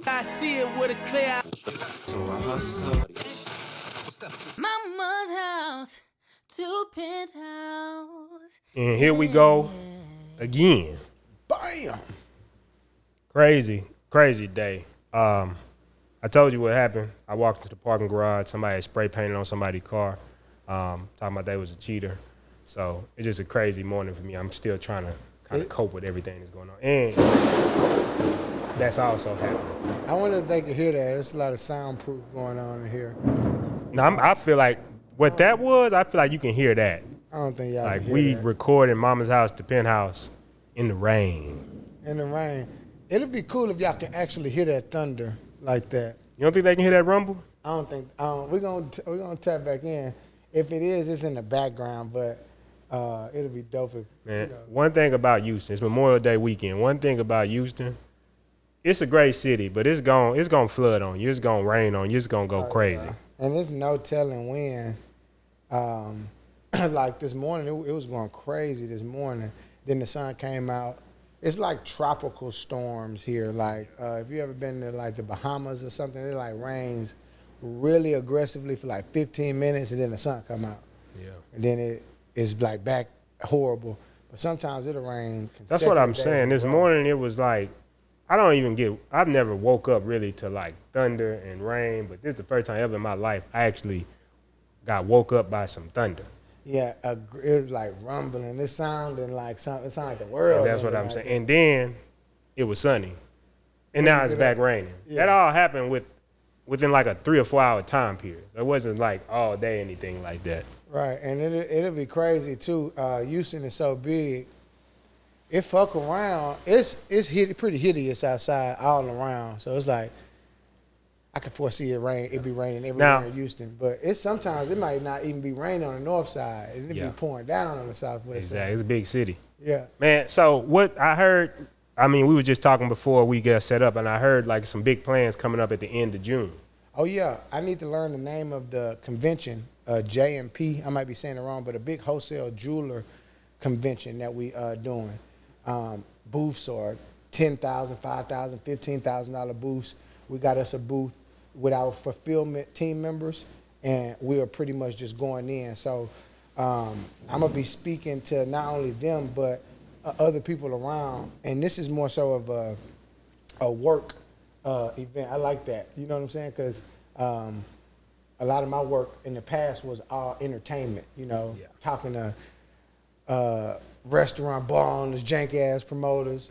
I see it with a clear eye. So I hustle. Mama's house to Penthouse. And here we go again. Bam. Crazy day. I told you what happened. I walked to the parking garage. Somebody had spray painted on somebody's car. Talking about they was a cheater. So it's just a crazy morning for me. I'm still trying to kind of cope with everything that's going on. And that's also happening. I wonder if they could hear that. There's a lot of soundproof going on in here. Now, I feel like what that was, I feel like you can hear that. I don't think y'all Like can hear we that. recording Mama's House to Penthouse in the rain. In the rain. It'd be cool if y'all can actually hear that thunder like that. You don't think they can hear that rumble? I don't think. We're gonna tap back in. If it is, it's in the background, but it'll be dope if. Man, one thing about Houston, it's Memorial Day weekend. One thing about Houston, it's a great city, but it's gonna flood on you. It's gonna rain on you. It's gonna go crazy. And there's no telling when. Like this morning, it was going crazy this morning. Then the sun came out. It's like tropical storms here. Like if you ever been to like the Bahamas or something, it like rains really aggressively for like 15 minutes, and then the sun come out. Yeah. And then it's like back horrible. But sometimes it'll rain. That's what I'm saying. This morning it was like, I've never woke up really to like thunder and rain, but this is the first time ever in my life I actually got woke up by some thunder. Yeah, it was like rumbling. It sounded like something. It sounded like the world. And that's what I'm saying. And then it was sunny, and now it's back raining. Yeah. That all happened within like a 3 or 4 hour time period. It wasn't like all day anything like that. Right, and it'll be crazy too. Houston is so big. It fuck around. It's pretty hideous outside all around. So it's like I can foresee it rain. It be raining everywhere in Houston, but sometimes it might not even be raining on the north side. It'll be pouring down on the southwest Exactly, side. it's a big city. Yeah, man. So what I heard, I mean, we were just talking before we got set up, and I heard like some big plans coming up at the end of June. Oh yeah, I need to learn the name of the convention, JMP. I might be saying it wrong, but a big wholesale jeweler convention that we doing. Booths are $10,000, $5,000, $15,000 booths. We got us a booth with our fulfillment team members, and we are pretty much just going in. So I'm gonna be speaking to not only them but other people around, and this is more so of a work event. I like that. You know what I'm saying? Because a lot of my work in the past was all entertainment. You know, talking to restaurant bar owners, jank ass promoters,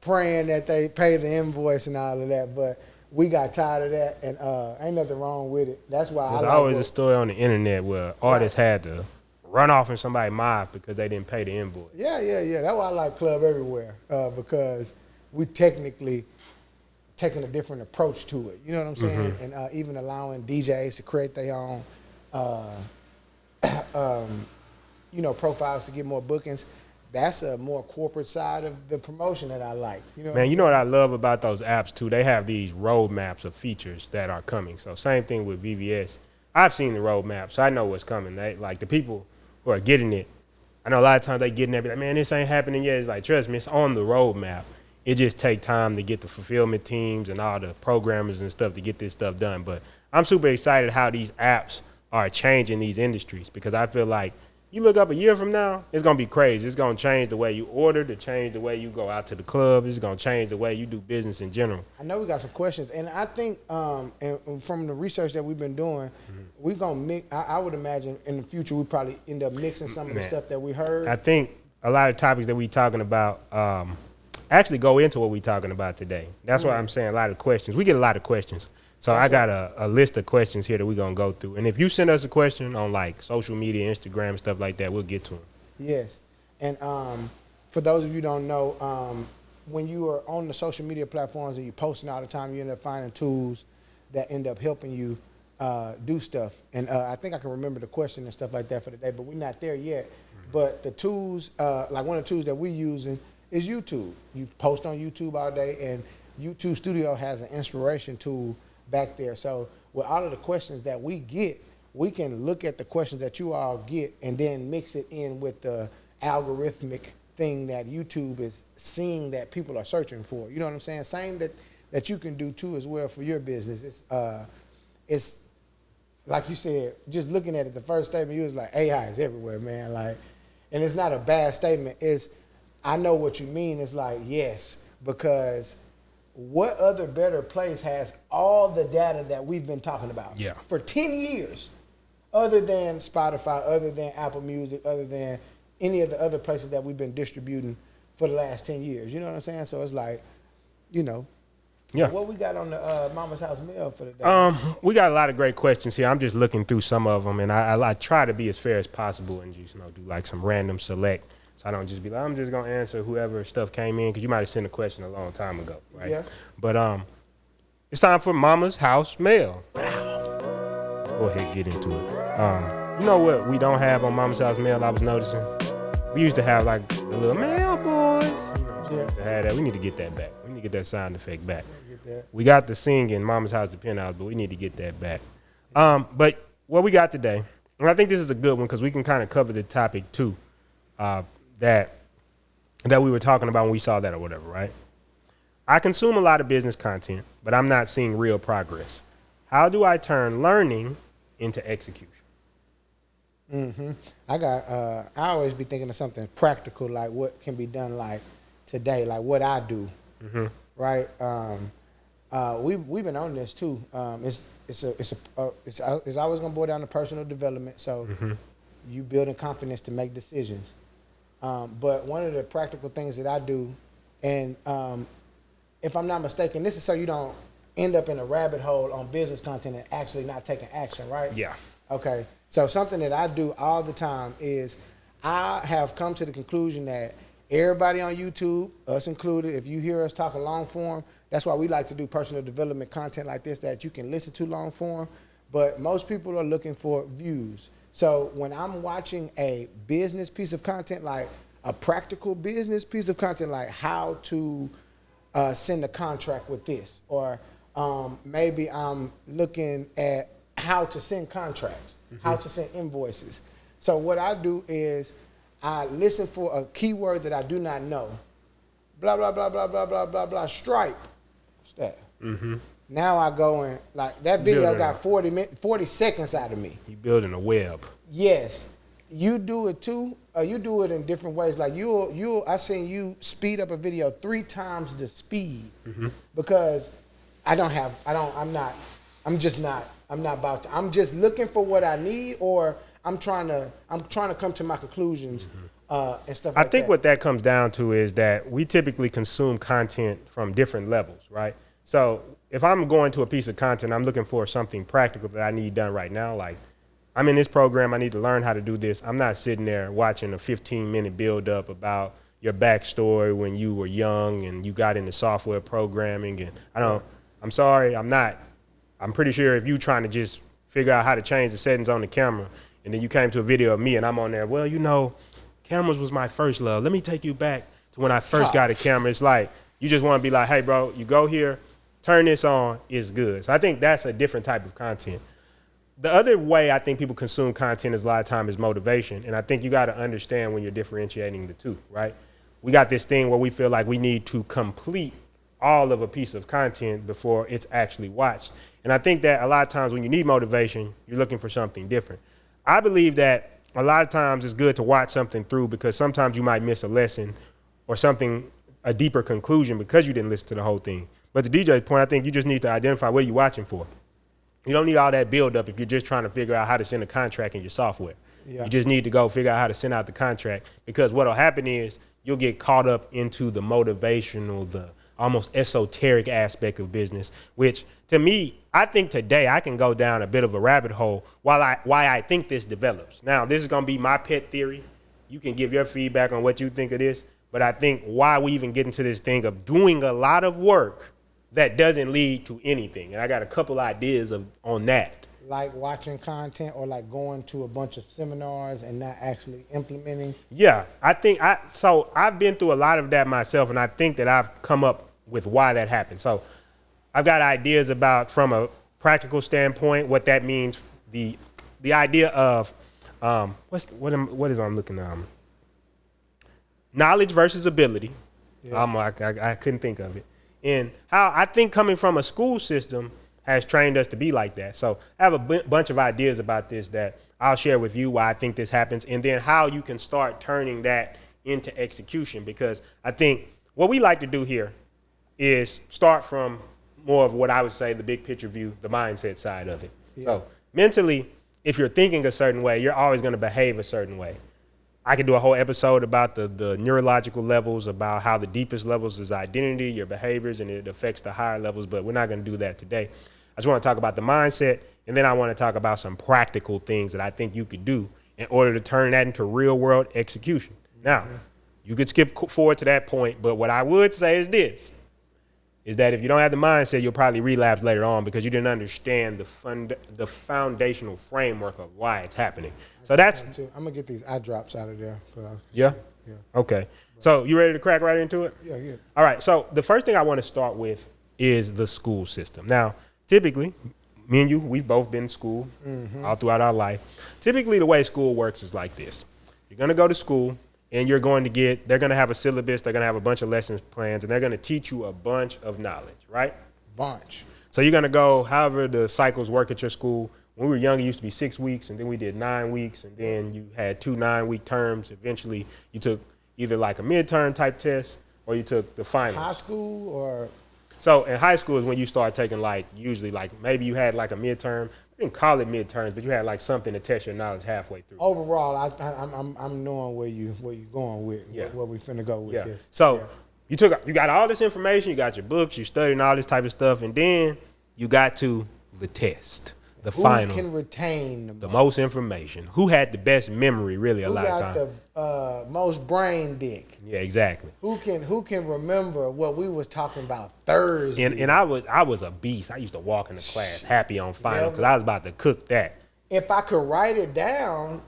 praying that they pay the invoice and all of that, but. We got tired of that, and ain't nothing wrong with it. That's why There's always a story on the internet where artists had to run off in somebody's mouth because they didn't pay the invoice. Yeah. That's why I like Club Everywhere, because we technically taking a different approach to it. You know what I'm saying? Mm-hmm. And even allowing DJs to create their own, profiles to get more bookings. That's a more corporate side of the promotion that I like. You know, man, you know what I love about those apps too? They have these roadmaps of features that are coming. So same thing with VVS. I've seen the roadmap, so I know what's coming. Like the people who are getting it, I know a lot of times they get in there, be like, man, this ain't happening yet. It's like, trust me, it's on the roadmap. It just take time to get the fulfillment teams and all the programmers and stuff to get this stuff done. But I'm super excited how these apps are changing these industries, because I feel like you look up a year from now, it's going to be crazy. It's going to change the way you order, to change the way you go out to the club. It's going to change the way you do business in general. I know we got some questions, and I think and from the research that we've been doing, we're going to mix. I would imagine in the future we probably end up mixing some of the stuff that we heard. I think a lot of topics that we talking about actually go into what we talking about today. That's why I'm saying a lot of questions. We get a lot of questions. So I got a list of questions here that we're going to go through. And if you send us a question on like social media, Instagram, stuff like that, we'll get to them. Yes. And for those of you who don't know, when you are on the social media platforms and you're posting all the time, you end up finding tools that end up helping you do stuff. And I think I can remember the question and stuff like that for today, but we're not there yet. Mm-hmm. But the tools, like one of the tools that we're using is YouTube. You post on YouTube all day, and YouTube Studio has an inspiration tool back there. So with all of the questions that we get, we can look at the questions that you all get and then mix it in with the algorithmic thing that YouTube is seeing that people are searching for. You know what I'm saying? Same that you can do too as well for your business. It's like you said, just looking at it, the first statement you was like, AI is everywhere, man. Like, and it's not a bad statement. It's, I know what you mean. It's like, yes, because what other better place has all the data that we've been talking about for 10 years, other than Spotify, other than Apple Music, other than any of the other places that we've been distributing for the last 10 years. You know what I'm saying? So it's like, you know. Yeah. What we got on the Mama's House mail for the day? We got a lot of great questions here. I'm just looking through some of them, and I try to be as fair as possible and just, do like some random select. So I don't just be like, I'm just going to answer whoever stuff came in, because you might have sent a question a long time ago, right? Yeah. But it's time for Mama's House mail. Go ahead and get into it. You know what we don't have on Mama's House mail, I was noticing? We used to have like the little mail boys. To have that. We need to get that back. We need to get that sound effect back. We got the singing Mama's House, the Penthouse, but we need to get that back. But what we got today, and I think this is a good one because we can kind of cover the topic too, that we were talking about when we saw that or whatever, right? I consume a lot of business content, but I'm not seeing real progress. How do I turn learning into execution? I always be thinking of something practical, like what can be done like today, like what I do, right? We've been on this too. It's always gonna boil down to personal development. So you building confidence to make decisions. But one of the practical things that I do, and if I'm not mistaken, this is so you don't end up in a rabbit hole on business content and actually not taking action, right? Yeah. Okay. So something that I do all the time is I have come to the conclusion that everybody on YouTube, us included, if you hear us talking long form, that's why we like to do personal development content like this that you can listen to long form. But most people are looking for views. So when I'm watching a business piece of content, like a practical business piece of content, like how to send a contract with this, or maybe I'm looking at how to send contracts, how to send invoices. So what I do is I listen for a keyword that I do not know. Blah, blah, blah, blah, blah, blah, blah, blah, Stripe. What's that? Now I go and, like, that video got 40 seconds out of me. You building a web. Yes. You do it too. You do it in different ways. Like I seen you speed up a video 3 times the speed because I'm just looking for what I need, or I'm trying to come to my conclusions and stuff like that. I think what that comes down to is that we typically consume content from different levels, right? So if I'm going to a piece of content, I'm looking for something practical that I need done right now. Like, I'm in this program, I need to learn how to do this. I'm not sitting there watching a 15-minute build up about your backstory when you were young and you got into software programming. And I'm sorry, I'm not. I'm pretty sure if you trying to just figure out how to change the settings on the camera, and then you came to a video of me and I'm on there, well, cameras was my first love. Let me take you back to when I first got a camera. It's like, you just want to be like, hey, bro, you go here, turn this on, it's good. So I think that's a different type of content. The other way I think people consume content is a lot of time is motivation. And I think you got to understand when you're differentiating the two, right? We got this thing where we feel like we need to complete all of a piece of content before it's actually watched. And I think that a lot of times when you need motivation, you're looking for something different. I believe that a lot of times it's good to watch something through because sometimes you might miss a lesson or something, a deeper conclusion because you didn't listen to the whole thing. But to DJ's point, I think you just need to identify what you're watching for. You don't need all that build up if you're just trying to figure out how to send a contract in your software. Yeah. You just need to go figure out how to send out the contract, because what'll happen is you'll get caught up into the motivational, the almost esoteric aspect of business, which to me, I think today I can go down a bit of a rabbit hole why I think this develops. Now, this is going to be my pet theory. You can give your feedback on what you think of this, but I think why we even get into this thing of doing a lot of work that doesn't lead to anything. And I got a couple ideas on that. Like watching content or like going to a bunch of seminars and not actually implementing? Yeah, I think so I've been through a lot of that myself, and I think that I've come up with why that happened. So I've got ideas about, from a practical standpoint, what that means. The idea of what is I'm looking at? knowledge versus ability. Yeah. I couldn't think of it. And how I think coming from a school system has trained us to be like that. So I have a bunch of ideas about this that I'll share with you why I think this happens, and then how you can start turning that into execution. Because I think what we like to do here is start from more of what I would say the big picture view, the mindset side of it. Yeah. So mentally, if you're thinking a certain way, you're always going to behave a certain way. I could do a whole episode about the neurological levels, about how the deepest levels is identity, your behaviors, and it affects the higher levels, but we're not going to do that today. I just want to talk about the mindset, and then I want to talk about some practical things that I think you could do in order to turn that into real world execution. Now, you could skip forward to that point, but what I would say is this, is that if you don't have the mindset, you'll probably relapse later on because you didn't understand the foundational framework of why it's happening. So that's... I'm going to get these eye drops out of there. Yeah? Yeah. Okay. So you ready to crack right into it? Yeah, yeah. All right. So the first thing I want to start with is the school system. Now, typically, me and you, we've both been in school all throughout our life. Typically, the way school works is like this. You're going to go to school, and they're going to have a syllabus, they're going to have a bunch of lessons plans, and they're going to teach you a bunch of knowledge, right? Bunch. So you're going to go, however the cycles work at your school. When we were young, it used to be 6 weeks, and then we did 9 weeks, and then you had 2 9-week terms. Eventually, you took either like a midterm type test, or you took the final. High school or? So in high school is when you start taking usually maybe you had like a midterm. You didn't call it midterms, but you had like something to test your knowledge halfway through. Overall, I'm knowing where you going with, where we finna go with this. So you got all this information, you got your books, you studying all this type of stuff, and then you got to the test, the final. Who can retain the most information? Who had the best memory? Really, a lot of times. Who got the most brain dick? Yeah, exactly. Who can remember what we was talking about Thursday? And I was a beast. I used to walk into class happy on final because I was about to cook that. If I could write it down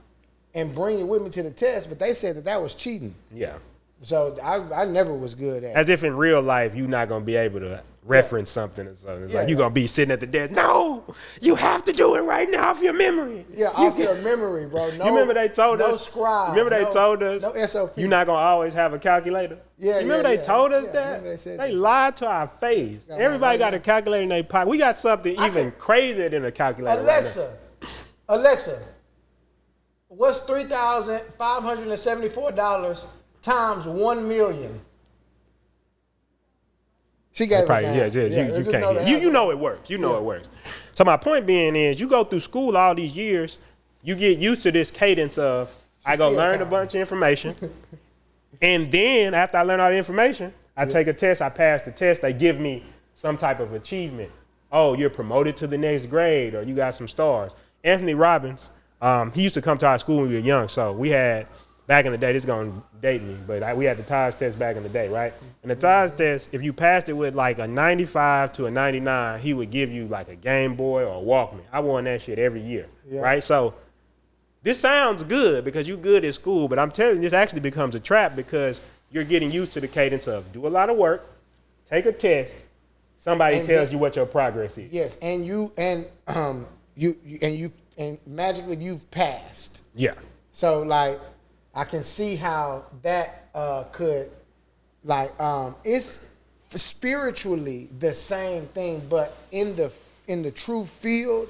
and bring it with me to the test, but they said that was cheating. Yeah. So I never was good at it. As if in real life you're not gonna be able to reference something or something. It's like you're gonna be sitting at the desk. No, you have to do it right now off your memory. Yeah, off your memory, bro. No, you remember they told us? No scribe. Remember they told us? No SOP. You're not gonna always have a calculator. Yeah, you remember they told us that? They lied to our face. Everybody got a calculator in their pocket. We got something even crazier than a calculator. Alexa, what's $3,574 times 1 million? She gave us an answer. You can't. You know it works. You know it works. So my point being is, you go through school all these years, you get used to this cadence of I go learn a bunch of information, and then after I learn all the information, I take a test. I pass the test. They give me some type of achievement. Oh, you're promoted to the next grade, or you got some stars. Anthony Robbins, he used to come to our school when we were young. So we had. Back in the day, this is going to date me, but we had the TIES test back in the day, right? And the TIES test, if you passed it with like a 95 to a 99, he would give you like a Game Boy or a Walkman. I won that shit every year, right? So this sounds good because you're good at school, but I'm telling you, this actually becomes a trap because you're getting used to the cadence of do a lot of work, take a test, somebody tells you what your progress is. Yes, and magically you've passed. Yeah. So like, I can see how that could, it's spiritually the same thing, but in the true field,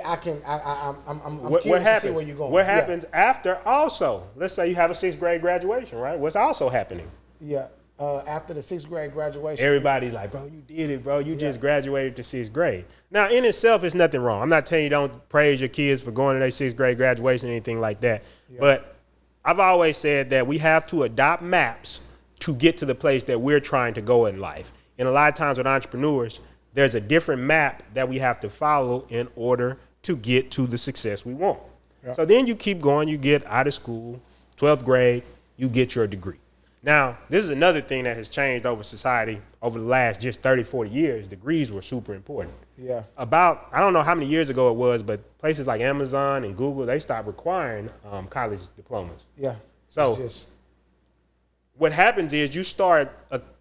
I'm curious to see where you're going. What happens after also? Let's say you have a 6th grade graduation, right? What's also happening? Yeah, after the 6th grade graduation. Everybody's like, bro, you did it, bro. You just graduated to 6th grade. Now, in itself, there's nothing wrong. I'm not telling you don't praise your kids for going to their 6th grade graduation or anything like that, but I've always said that we have to adopt maps to get to the place that we're trying to go in life. And a lot of times with entrepreneurs, there's a different map that we have to follow in order to get to the success we want. Yep. So then you keep going, you get out of school, 12th grade, you get your degree. Now, this is another thing that has changed over society over the last just 30, 40 years. Degrees were super important. Yeah. About, I don't know how many years ago it was, but places like Amazon and Google, they stopped requiring college diplomas. Yeah. So what happens is you start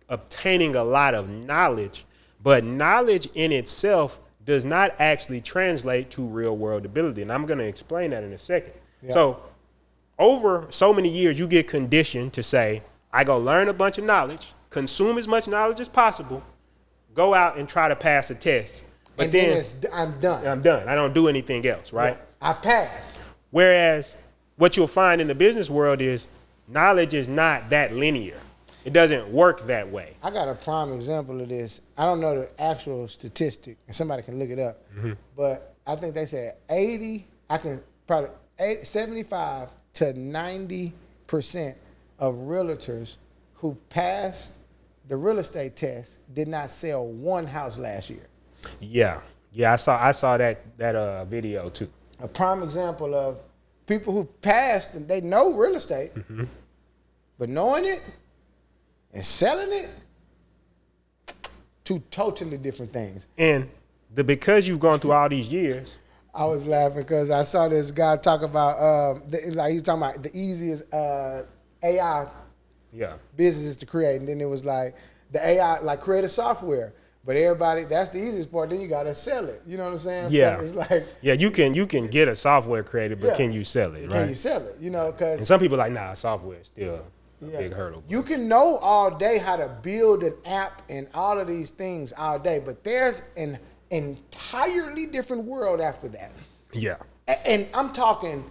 obtaining a lot of knowledge, but knowledge in itself does not actually translate to real world ability. And I'm going to explain that in a second. Yeah. So over so many years, you get conditioned to say, I go learn a bunch of knowledge, consume as much knowledge as possible, go out and try to pass a test. But then I'm done. I'm done. I don't do anything else, right? Yeah, I pass. Whereas what you'll find in the business world is knowledge is not that linear. It doesn't work that way. I got a prime example of this. I don't know the actual statistic, and somebody can look it up. But I think they said 75 to 90% of realtors who passed the real estate test did not sell one house last year. Yeah. I saw that video too. A prime example of people who passed and they know real estate, but knowing it and selling it, two totally different things. And because you've gone through all these years. I was laughing because I saw this guy talk about he's talking about the easiest AI businesses to create, and then it was like the AI like create a software, but everybody that's the easiest part. Then you gotta sell it. You know what I'm saying? Yeah, but it's like you can get a software created, but can you sell it? Right? Can you sell it? You know, because and some people are like software is still a big hurdle. You can know all day how to build an app and all of these things all day, but there's an entirely different world after that. Yeah. And I'm talking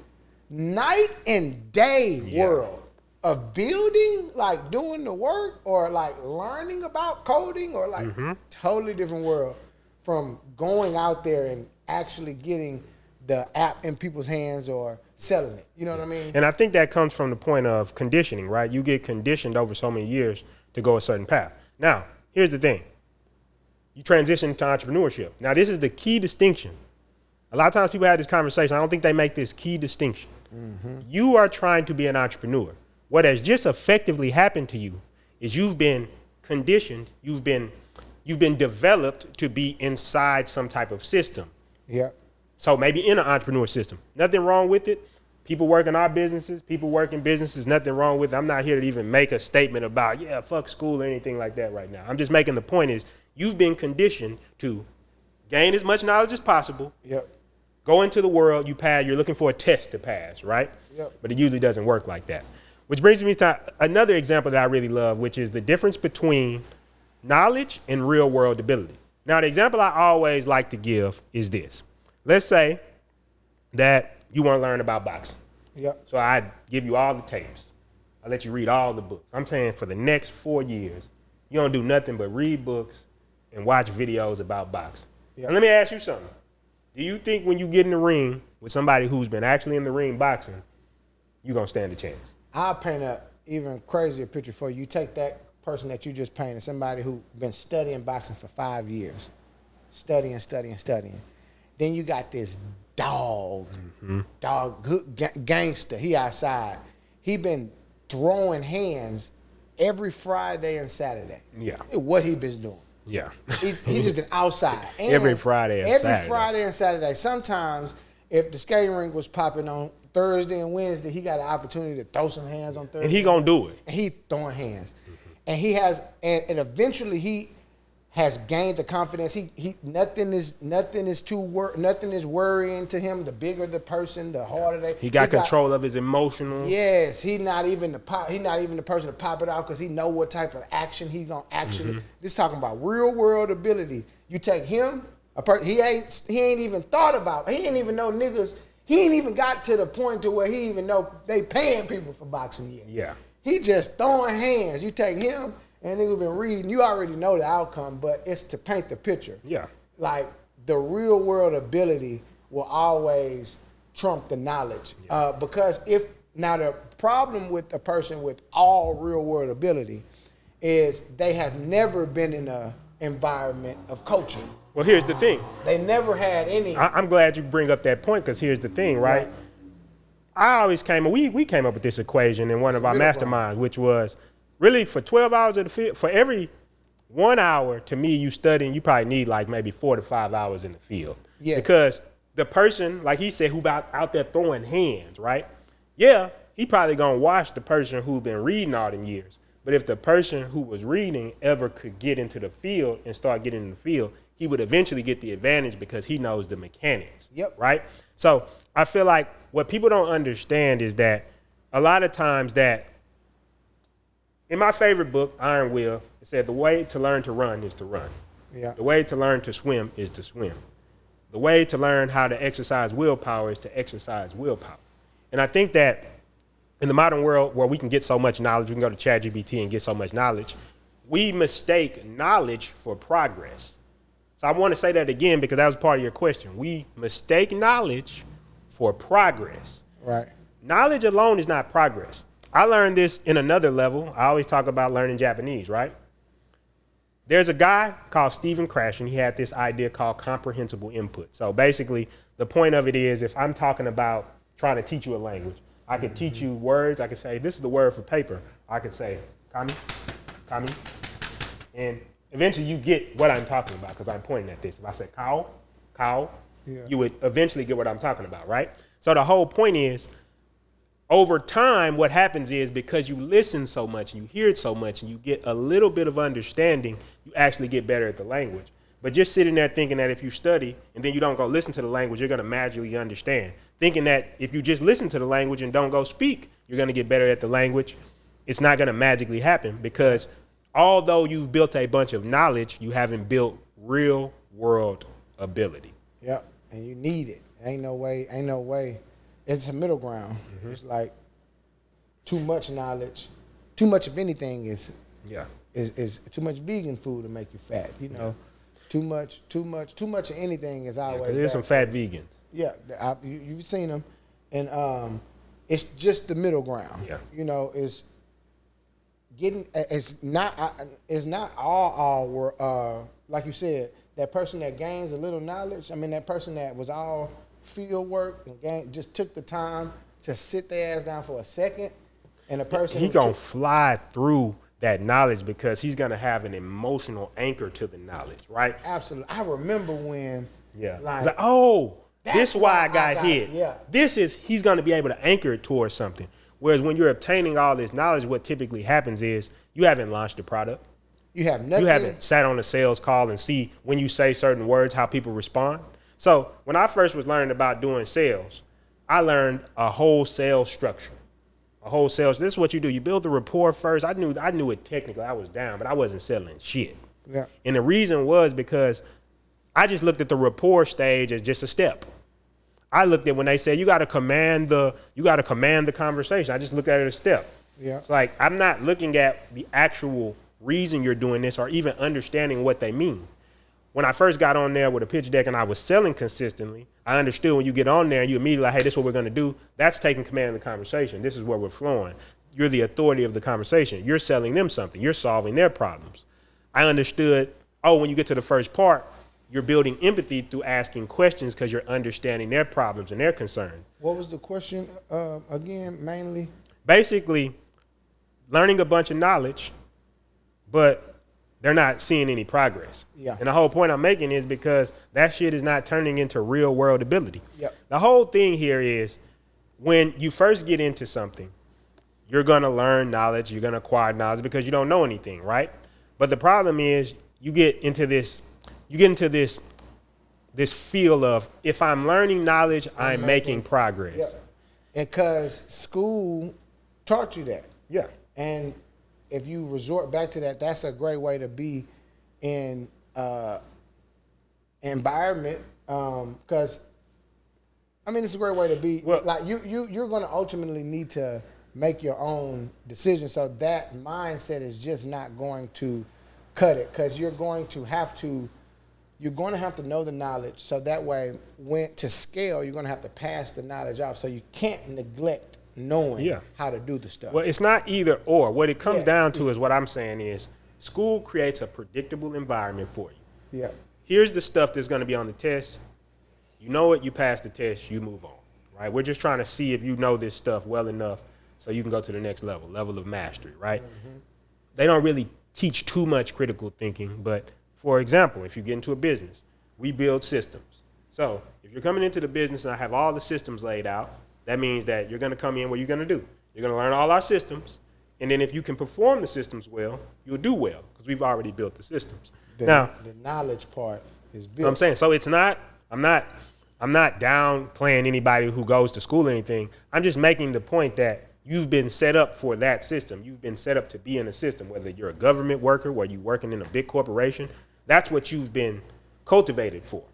night and day world of building, like doing the work or like learning about coding or like totally different world from going out there and actually getting the app in people's hands or selling it. You know what I mean? And I think that comes from the point of conditioning, right? You get conditioned over so many years to go a certain path. Now, here's the thing. You transition to entrepreneurship. Now, this is the key distinction. A lot of times people have this conversation. I don't think they make this key distinction. You are trying to be an entrepreneur. What has just effectively happened to you is you've been conditioned, you've been developed to be inside some type of system. Yeah. So maybe in an entrepreneur system. Nothing wrong with it. People work in our businesses, people work in businesses, nothing wrong with it. I'm not here to even make a statement about, fuck school or anything like that right now. I'm just making the point is you've been conditioned to gain as much knowledge as possible. Yep. Go into the world, you're looking for a test to pass, right? Yep. But it usually doesn't work like that. Which brings me to another example that I really love, which is the difference between knowledge and real world ability. Now, the example I always like to give is this. Let's say that you want to learn about boxing. Yep. So I give you all the tapes. I let you read all the books. I'm saying for the next 4 years, you don't do nothing but read books and watch videos about boxing. Yep. And let me ask you something. Do you think when you get in the ring with somebody who's been actually in the ring boxing, you're going to stand a chance? I'll paint a even crazier picture for you. You take that person that you just painted, somebody who's been studying boxing for 5 years, studying. Then you got this dog, good gangster. He outside. He been throwing hands every Friday and Saturday. Yeah. What he been doing. Yeah. He's just been outside. And every Friday and Saturday. Every Friday and Saturday. Sometimes if the skating rink was popping on Thursday and Wednesday, he got an opportunity to throw some hands on Thursday. And he gonna do it. And he throwing hands. And he has, and eventually he has gained the confidence. Nothing is worrying to him. The bigger the person, the harder they. He got control of his emotional. Yes, he's not even the person to pop it off because he know what type of action he's gonna actually. This talking about real world ability. You take him, he ain't even thought about. He ain't even know niggas. He ain't even got to the point to where he even know they paying people for boxing yet. Yeah. He just throwing hands. You take him. And niggas been reading, you already know the outcome, but it's to paint the picture. Yeah. Like the real world ability will always trump the knowledge. Yeah. Because now the problem with a person with all real world ability is they have never been in an environment of coaching. Well, here's the thing. They never had any. I'm glad you bring up that point because here's the thing, right? I always we came up with this equation in one of our masterminds, which was really for 12 hours of the field, for every 1 hour, to me, you studying, you probably need like maybe 4 to 5 hours in the field. Yes. Because the person, like he said, who out there throwing hands, right? Yeah, he probably gonna watch the person who's been reading all them years. But if the person who was reading ever could get into the field and start getting in the field, he would eventually get the advantage because he knows the mechanics. Yep. Right? So I feel like what people don't understand is that a lot of times that in my favorite book, Iron Will, it said the way to learn to run is to run. Yeah. The way to learn to swim is to swim. The way to learn how to exercise willpower is to exercise willpower. And I think that in the modern world where we can get so much knowledge, we can go to ChatGPT and get so much knowledge, we mistake knowledge for progress. So I want to say that again because that was part of your question. We mistake knowledge for progress. Right. Knowledge alone is not progress. I learned this in another level. I always talk about learning Japanese, right? There's a guy called Stephen Krashen. He had this idea called comprehensible input. So basically, the point of it is if I'm talking about trying to teach you a language, I could teach you words. I could say, this is the word for paper. I could say, kami, kami. And eventually you get what I'm talking about because I'm pointing at this. If I say cow, cow, you would eventually get what I'm talking about, right? So the whole point is, over time, what happens is because you listen so much, and you hear it so much, and you get a little bit of understanding, you actually get better at the language. But just sitting there thinking that if you study and then you don't go listen to the language, you're going to magically understand. Thinking that if you just listen to the language and don't go speak, you're going to get better at the language. It's not going to magically happen because although you've built a bunch of knowledge, you haven't built real world ability. Yep. And you need it. Ain't no way. It's a middle ground. Mm-hmm. It's like too much knowledge, too much of anything is too much vegan food to make you fat. You know, too much of anything is always. Yeah, there's some fat vegans. Yeah, you've seen them, and it's just the middle ground. Yeah. You know, it's not all like you said. That person that gains a little knowledge. I mean, that person that was all field work and just took the time to sit their ass down for a second, and a person he gonna fly through that knowledge because he's gonna have an emotional anchor to the knowledge, right? Absolutely. I remember when like oh, this why I got hit. Yeah. He's gonna be able to anchor it towards something. Whereas when you're obtaining all this knowledge, what typically happens is you haven't launched a product. You have nothing. You haven't sat on a sales call and see when you say certain words how people respond. So when I first was learning about doing sales, I learned a whole sales structure. This is what you do. You build the rapport first. I knew it technically. I was down, but I wasn't selling shit. Yeah. And the reason was because I just looked at the rapport stage as just a step. I looked at when they said you got to command the conversation. I just looked at it as a step. Yeah. It's like I'm not looking at the actual reason you're doing this or even understanding what they mean. When I first got on there with a pitch deck and I was selling consistently, I understood when you get on there and you immediately like, hey, this is what we're going to do. That's taking command of the conversation. This is where we're flowing. You're the authority of the conversation. You're selling them something. You're solving their problems. I understood, when you get to the first part, you're building empathy through asking questions because you're understanding their problems and their concerns. What was the question again, mainly? Basically, learning a bunch of knowledge, but they're not seeing any progress. Yeah. And the whole point I'm making is because that shit is not turning into real world ability. Yep. The whole thing here is when you first get into something, you're going to learn knowledge, you're going to acquire knowledge because you don't know anything, right? But the problem is you get into this feel of if I'm learning knowledge, I'm making progress. Yeah. And because school taught you that. Yeah. And if you resort back to that, that's a great way to be in environment. Because it's a great way to be. Well, like you're going to ultimately need to make your own decision. So that mindset is just not going to cut it because you're going to have to know the knowledge. So that way, when to scale, you're going to have to pass the knowledge off. So you can't neglect knowing how to do the stuff. Well, it's not either or. What it comes down to is what I'm saying is school creates a predictable environment for you. Yeah. Here's the stuff that's going to be on the test. You know it, you pass the test, you move on, right? We're just trying to see if you know this stuff well enough so you can go to the next level of mastery, right? Mm-hmm. They don't really teach too much critical thinking, but for example, if you get into a business, we build systems. So if you're coming into the business and I have all the systems laid out, that means that you're going to come in, what you're going to do? You're going to learn all our systems, and then if you can perform the systems well, you'll do well because we've already built the systems. The knowledge part is built. I'm saying, so it's not, I'm not downplaying anybody who goes to school or anything. I'm just making the point that you've been set up for that system. You've been set up to be in a system, whether you're a government worker, whether you're working in a big corporation. That's what you've been cultivated for.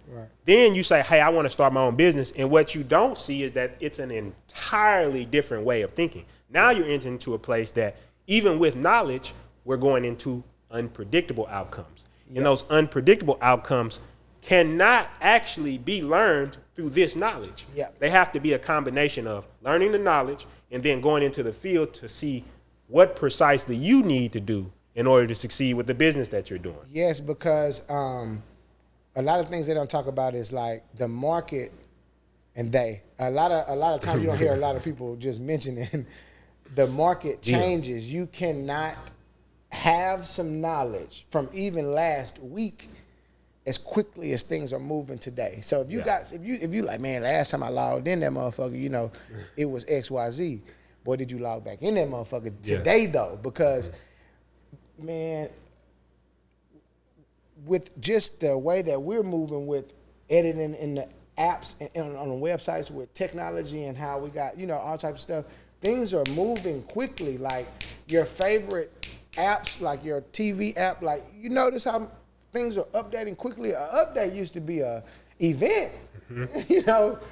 Right. Then you say, hey, I want to start my own business. And what you don't see is that it's an entirely different way of thinking. Now you're entering into a place that even with knowledge, we're going into unpredictable outcomes. Yep. And those unpredictable outcomes cannot actually be learned through this knowledge. Yep. They have to be a combination of learning the knowledge and then going into the field to see what precisely you need to do in order to succeed with the business that you're doing. Yes, because a lot of things they don't talk about is like the market and they. A lot of times you don't hear a lot of people just mentioning the market changes. You cannot have some knowledge from even last week as quickly as things are moving today. So if you like, man, last time I logged in that motherfucker, it was XYZ. Boy, did you log back in that motherfucker today though? Because man, with just the way that we're moving with editing in the apps and on the websites with technology and how we got, all types of stuff, things are moving quickly. Like your favorite apps, like your TV app, like you notice how things are updating quickly. An update used to be a event. Mm-hmm.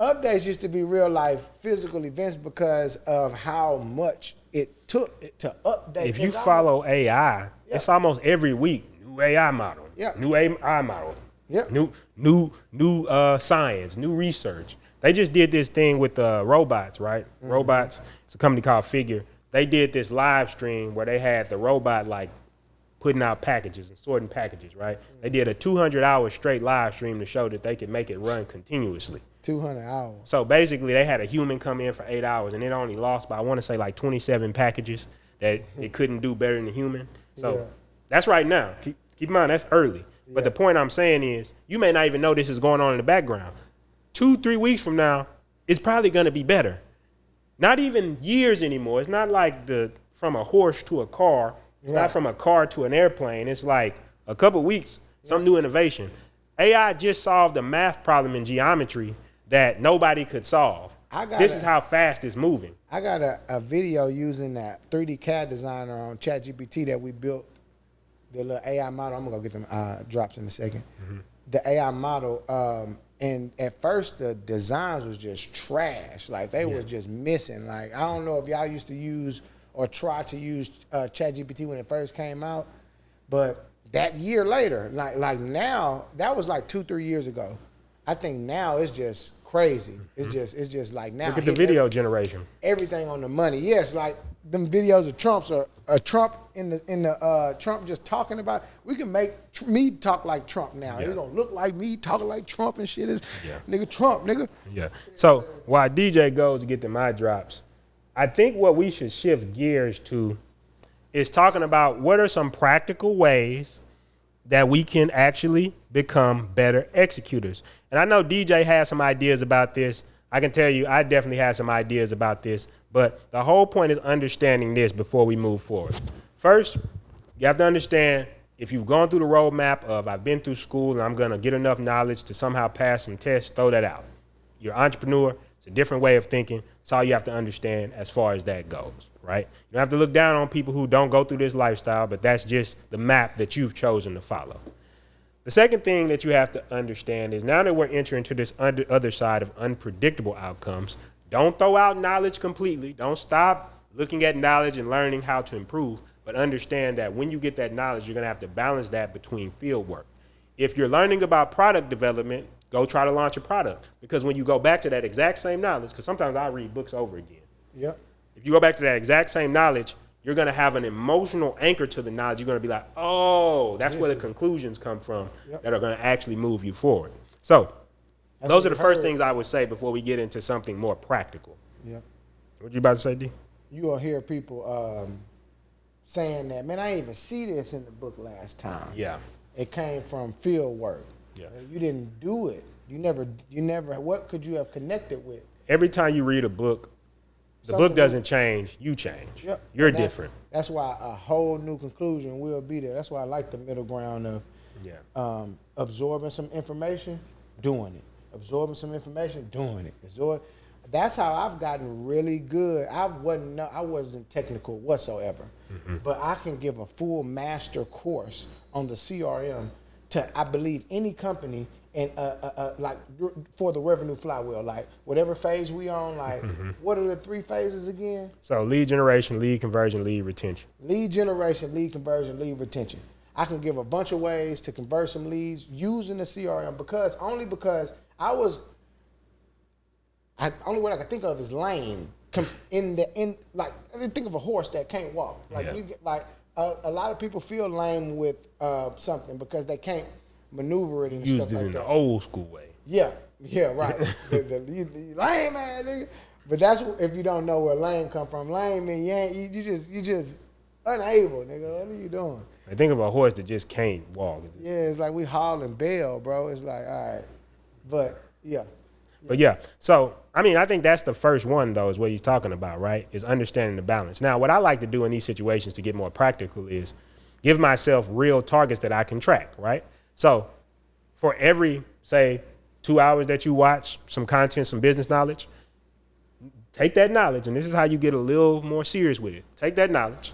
Updates used to be real life physical events because of how much it took to update. If you follow AI, it's almost every week. New AI model, new AI model, new science, new research. They just did this thing with robots, right? Mm-hmm. Robots. It's a company called Figure. They did this live stream where they had the robot like putting out packages and sorting packages, right? Mm-hmm. They did a 200-hour straight live stream to show that they could make it run continuously. 200 hours. So basically, they had a human come in for 8 hours, and it only lost by, I want to say, like 27 packages that it couldn't do better than a human. So that's right now. Keep in mind, that's early. But the point I'm saying is, you may not even know this is going on in the background. 2-3 weeks from now, it's probably going to be better. Not even years anymore. It's not like from a horse to a car. It's not from a car to an airplane. It's like a couple weeks, some new innovation. AI just solved a math problem in geometry that nobody could solve. This is how fast it's moving. I got a video using that 3D CAD designer on ChatGPT that we built, the little AI model. I'm going to go get them drops in a second. Mm-hmm. The AI model, and at first the designs was just trash. Like they was just missing. Like I don't know if y'all used to use or try to use ChatGPT when it first came out, but that year later, like now, that was like 2-3 years ago. I think now it's just crazy. It's just like now. Look at the video generation. Everything on the money. Yes, like them videos of Trump's or Trump in the Trump just talking about. We can make me talk like Trump now. It's gonna look like me talking like Trump and shit. Is nigga Trump, nigga. Yeah. So while DJ goes to get the my drops, I think what we should shift gears to is talking about what are some practical ways that we can actually become better executors. And I know DJ has some ideas about this. I can tell you I definitely have some ideas about this, but the whole point is understanding this before we move forward. First, you have to understand if you've gone through the roadmap of I've been through school and I'm gonna get enough knowledge to somehow pass some tests, throw that out. You're an entrepreneur, it's a different way of thinking. That's all you have to understand as far as that goes, right? You don't have to look down on people who don't go through this lifestyle, but that's just the map that you've chosen to follow. The second thing that you have to understand is now that we're entering to this other side of unpredictable outcomes, don't throw out knowledge completely. Don't stop looking at knowledge and learning how to improve, but understand that when you get that knowledge, you're gonna have to balance that between field work. If you're learning about product development, go try to launch a product. Because when you go back to that exact same knowledge, because sometimes I read books over again. Yep. If you go back to that exact same knowledge, you're going to have an emotional anchor to the knowledge. You're going to be like, oh, that's where the conclusions come from that are going to actually move you forward. So those are the first things I would say before we get into something more practical. Yeah. What you about to say, D? You will hear people saying that, man, I didn't even see this in the book last time. Yeah. It came from field work. Yeah. You didn't do it. You never, what could you have connected with? Every time you read a book, the book doesn't change, you change. Yep. You're different. That's why a whole new conclusion will be there. That's why I like the middle ground of absorbing some information, doing it. Absorbing some information, doing it. That's how I've gotten really good. I wasn't technical whatsoever, but I can give a full master course on the CRM to, I believe, any company, and like for the revenue flywheel, like whatever phase we on, like what are the 3 phases again? So lead generation, lead conversion, lead retention. Lead generation, lead conversion, lead retention. I can give a bunch of ways to convert some leads using the CRM because only word I can think of is lame. Like think of a horse that can't walk. Like a lot of people feel lame with something because they can't maneuver it and Used stuff it like in that. the old school way. Yeah, right. the lame ass nigga. But that's if you don't know where lame come from. Lame mean you just unable, nigga. What are you doing? I think of a horse that just can't walk. Yeah, it's like we hauling bail, bro. It's like, all right. But yeah. But yeah, so I mean, I think that's the first one, though, is what he's talking about, right? Is understanding the balance. Now, what I like to do in these situations to get more practical is give myself real targets that I can track, right? So for every, say, 2 hours that you watch some content, some business knowledge, take that knowledge, and this is how you get a little more serious with it. Take that knowledge,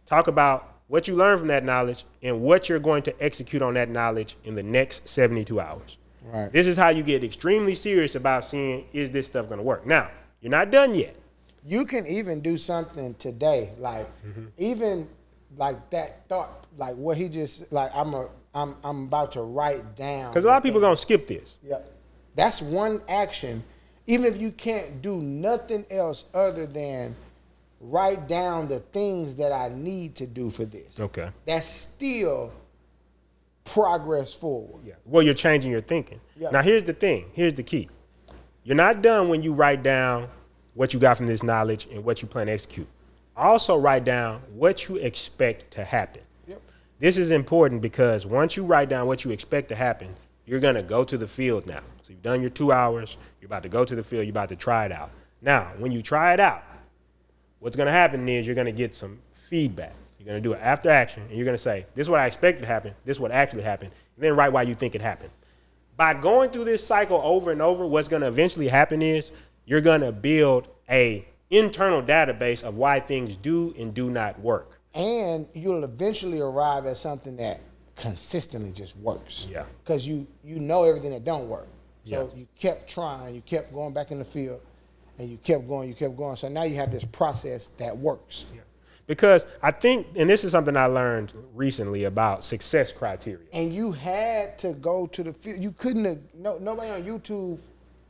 talk about what you learned from that knowledge and what you're going to execute on that knowledge in the next 72 hours. Right. This is how you get extremely serious about seeing, is this stuff going to work? Now, you're not done yet. You can even do something today, like even like that thought, like what he just like. I'm about to write down. Because a lot of people are going to skip this. Yep. That's one action. Even if you can't do nothing else other than write down the things that I need to do for this. Okay. That's still progress forward. Yeah. Well, you're changing your thinking. Yep. Now, here's the thing. Here's the key. You're not done when you write down what you got from this knowledge and what you plan to execute. Also write down what you expect to happen. Yep. This is important because once you write down what you expect to happen, you're going to go to the field now. So you've done your 2 hours. You're about to go to the field. You're about to try it out. Now, when you try it out, what's going to happen is you're going to get some feedback. You're going to do it after action, and you're going to say, this is what I expect to happen. This is what actually happened. And then write why you think it happened. By going through this cycle over and over, what's going to eventually happen is you're going to build a internal database of why things do and do not work. And you'll eventually arrive at something that consistently just works. Yeah. Because you know everything that don't work. So Yeah. you kept trying, you kept going back in the field, and you kept going. So now you have this process that works. Yeah. Because I think, and this is something I learned recently about success criteria. And you had to go to the field. You couldn't have, nobody on YouTube.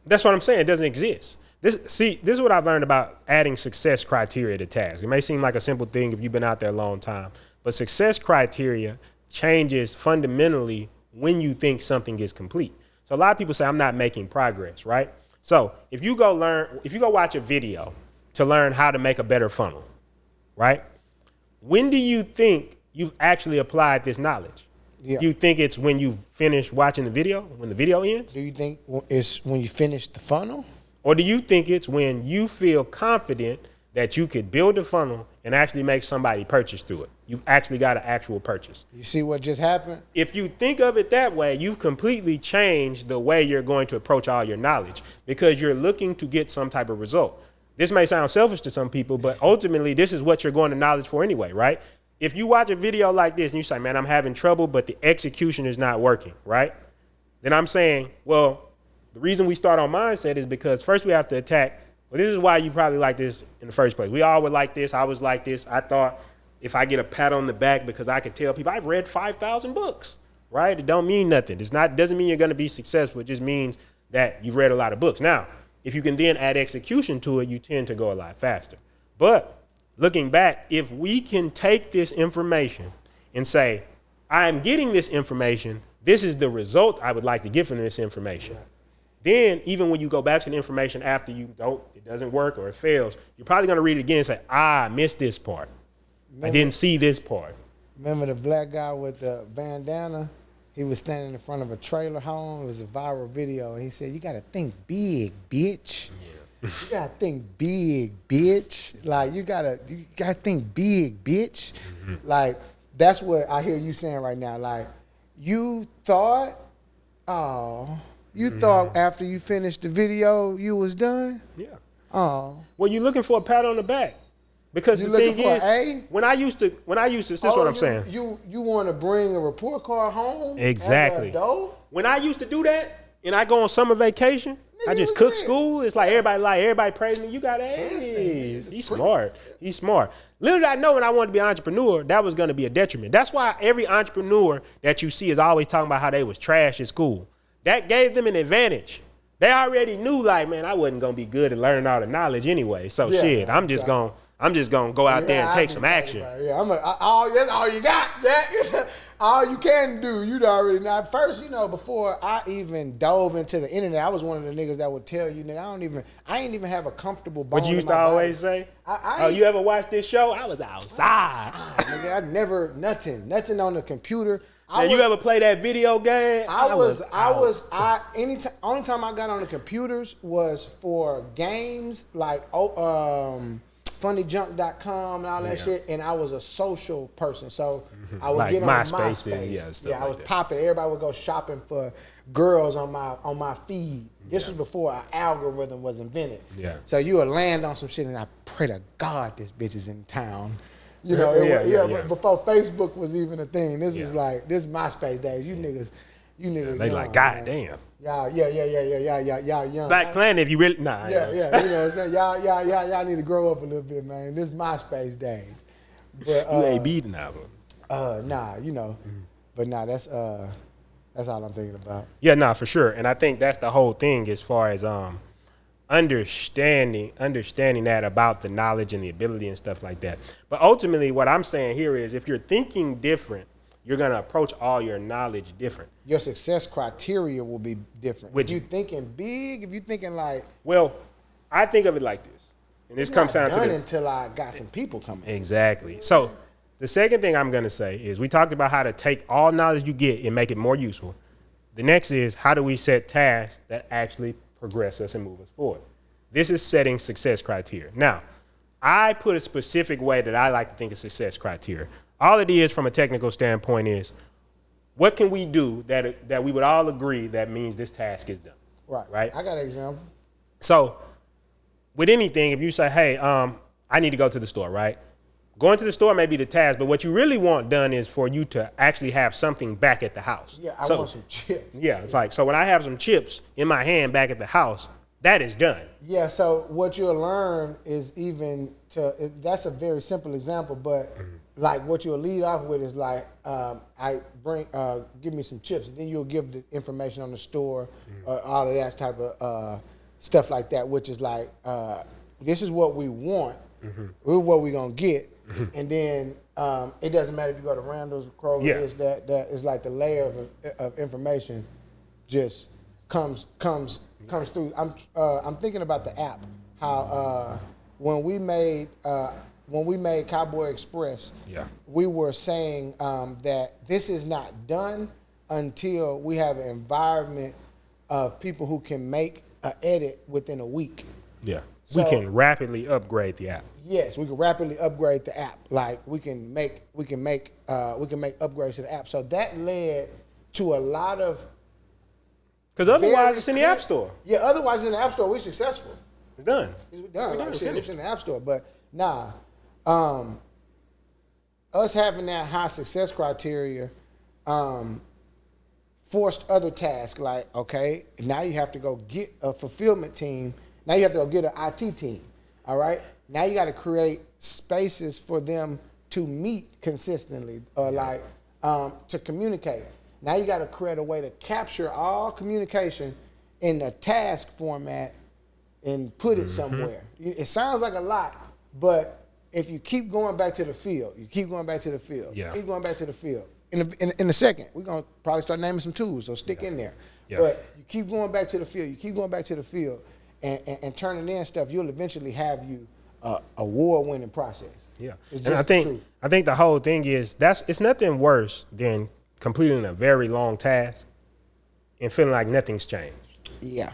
That's what I'm saying. It doesn't exist. This is what I've learned about adding success criteria to tasks. It may seem like a simple thing if you've been out there a long time, but success criteria changes fundamentally when you think something is complete. So a lot of people say, I'm not making progress, right? So if you go watch a video to learn how to make a better funnel, right? When do you think you've actually applied this knowledge? Yeah. You think it's when you finish watching the video, when the video ends? Do you think it's when you finish the funnel? Or do you think it's when you feel confident that you could build a funnel and actually make somebody purchase through it? You've actually got an actual purchase. You see what just happened? If you think of it that way, you've completely changed the way you're going to approach all your knowledge because you're looking to get some type of result. This may sound selfish to some people, but ultimately this is what you're going to knowledge for anyway, right? If you watch a video like this and you say, man, I'm having trouble, but the execution is not working, right? Then I'm saying, well, the reason we start on mindset is because first we have to attack, well, this is why you probably like this in the first place. We all would like this. I was like this. I thought if I get a pat on the back because I can tell people I've read 5,000 books, right? It don't mean nothing. Doesn't mean you're going to be successful. It just means that you've read a lot of books. Now, if you can then add execution to it, you tend to go a lot faster. But looking back, if we can take this information and say, I'm getting this information, this is the result I would like to get from this information. Then even when you go back to the information after it doesn't work or it fails, you're probably going to read it again and say, I missed this part. I didn't see this part. Remember the black guy with the bandana? He was standing in front of a trailer home. It was a viral video. And he said, you got to think big, bitch. Yeah. You got to think big, bitch. Like, you got to think big, bitch. Mm-hmm. Like, that's what I hear you saying right now. Like, you thought after you finished the video, you was done? Yeah. Oh. Well, you're looking for a pat on the back. Because You the looking thing for is, an A? when I used to, this is what I'm saying. You want to bring a report card home? Exactly. As an adult? When I used to do that, and I go on summer vacation, Nigga, I just you cook was school. It's like everybody praising me. You got A's. He's smart. He's smart. Little did I know when I wanted to be an entrepreneur, that was going to be a detriment. That's why every entrepreneur that you see is always talking about how they was trash at school. That gave them an advantage. They already knew, like, man, I wasn't going to be good at learning all the knowledge anyway. So shit, I'm just going to go out there and take some action. Yeah, that's all you got, Jack. All you can do, you'd already know. First, before I even dove into the internet, I was one of the niggas that would tell you, nigga, I ain't even have a comfortable bone. What you used in my to always body. say? You ever watch this show? I was outside. Nigga, I never, nothing on the computer. You ever play that video game? Only time I got on the computers was for games like funnyjunk.com and all that shit, and I was a social person, so I would Like get on MySpace, MySpace. I was that. popping. Everybody would go shopping for girls on my feed. This was before our algorithm was invented. Yeah. So you would land on some shit, and I pray to God this bitch is in town. Before Facebook was even a thing. This is MySpace days. You niggas. They young, like, God man. damn. Y'all young. Black Planet, if you really, You know what I'm saying? Y'all need to grow up a little bit, man. This MySpace days. But You ain't beating that one. But that's all I'm thinking about. Yeah, for sure. And I think that's the whole thing as far as understanding that about the knowledge and the ability and stuff like that. But ultimately, what I'm saying here is if you're thinking different, you're going to approach all your knowledge different. Your success criteria will be different. If you're thinking big, if you're thinking like... Well, I think of it like this. And this comes down to until I got some people coming. Exactly. So the second thing I'm going to say is we talked about how to take all knowledge you get and make it more useful. The next is how do we set tasks that actually progress us and move us forward? This is setting success criteria. Now, I put a specific way that I like to think of success criteria. All it is from a technical standpoint is what can we do that we would all agree that means this task is done. Right? I got an example. So with anything, if you say, hey, I need to go to the store, right? Going to the store may be the task, but what you really want done is for you to actually have something back at the house. Yeah, I want some chips. Yeah, it's like, so when I have some chips in my hand back at the house, that is done. Yeah, so what you'll learn is that's a very simple example, but like what you'll lead off with is like, give me some chips. And then you'll give the information on the store, all of that type of stuff like that, which is like, this is what we want, this is what we're going to get. And then it doesn't matter if you go to Randall's, Kroger, that is like the layer of information just comes through. I'm thinking about the app. How when we made Cowboy Express, we were saying that this is not done until we have an environment of people who can make an edit within a week. Yeah. So, we can rapidly upgrade the app. Yes, we can rapidly upgrade the app. Like we can make upgrades to the app. So that led to a lot of. Because otherwise, it's in the app store. Yeah, otherwise in the app store we're successful. It's done. It's done. It's in the app store. But us having that high success criteria forced other tasks. Like, okay, now you have to go get a fulfillment team. Now you have to go get an IT team, all right? Now you got to create spaces for them to meet consistently or to communicate. Now you got to create a way to capture all communication in a task format and put it somewhere. It sounds like a lot, but if you keep going back to the field, keep going back to the field. In a second, we're going to probably start naming some tools, so stick in there. Yeah. But you keep going back to the field, and turning in stuff, you'll eventually have a award-winning process. Yeah, it's and I think the whole thing is it's nothing worse than completing a very long task and feeling like nothing's changed. Yeah,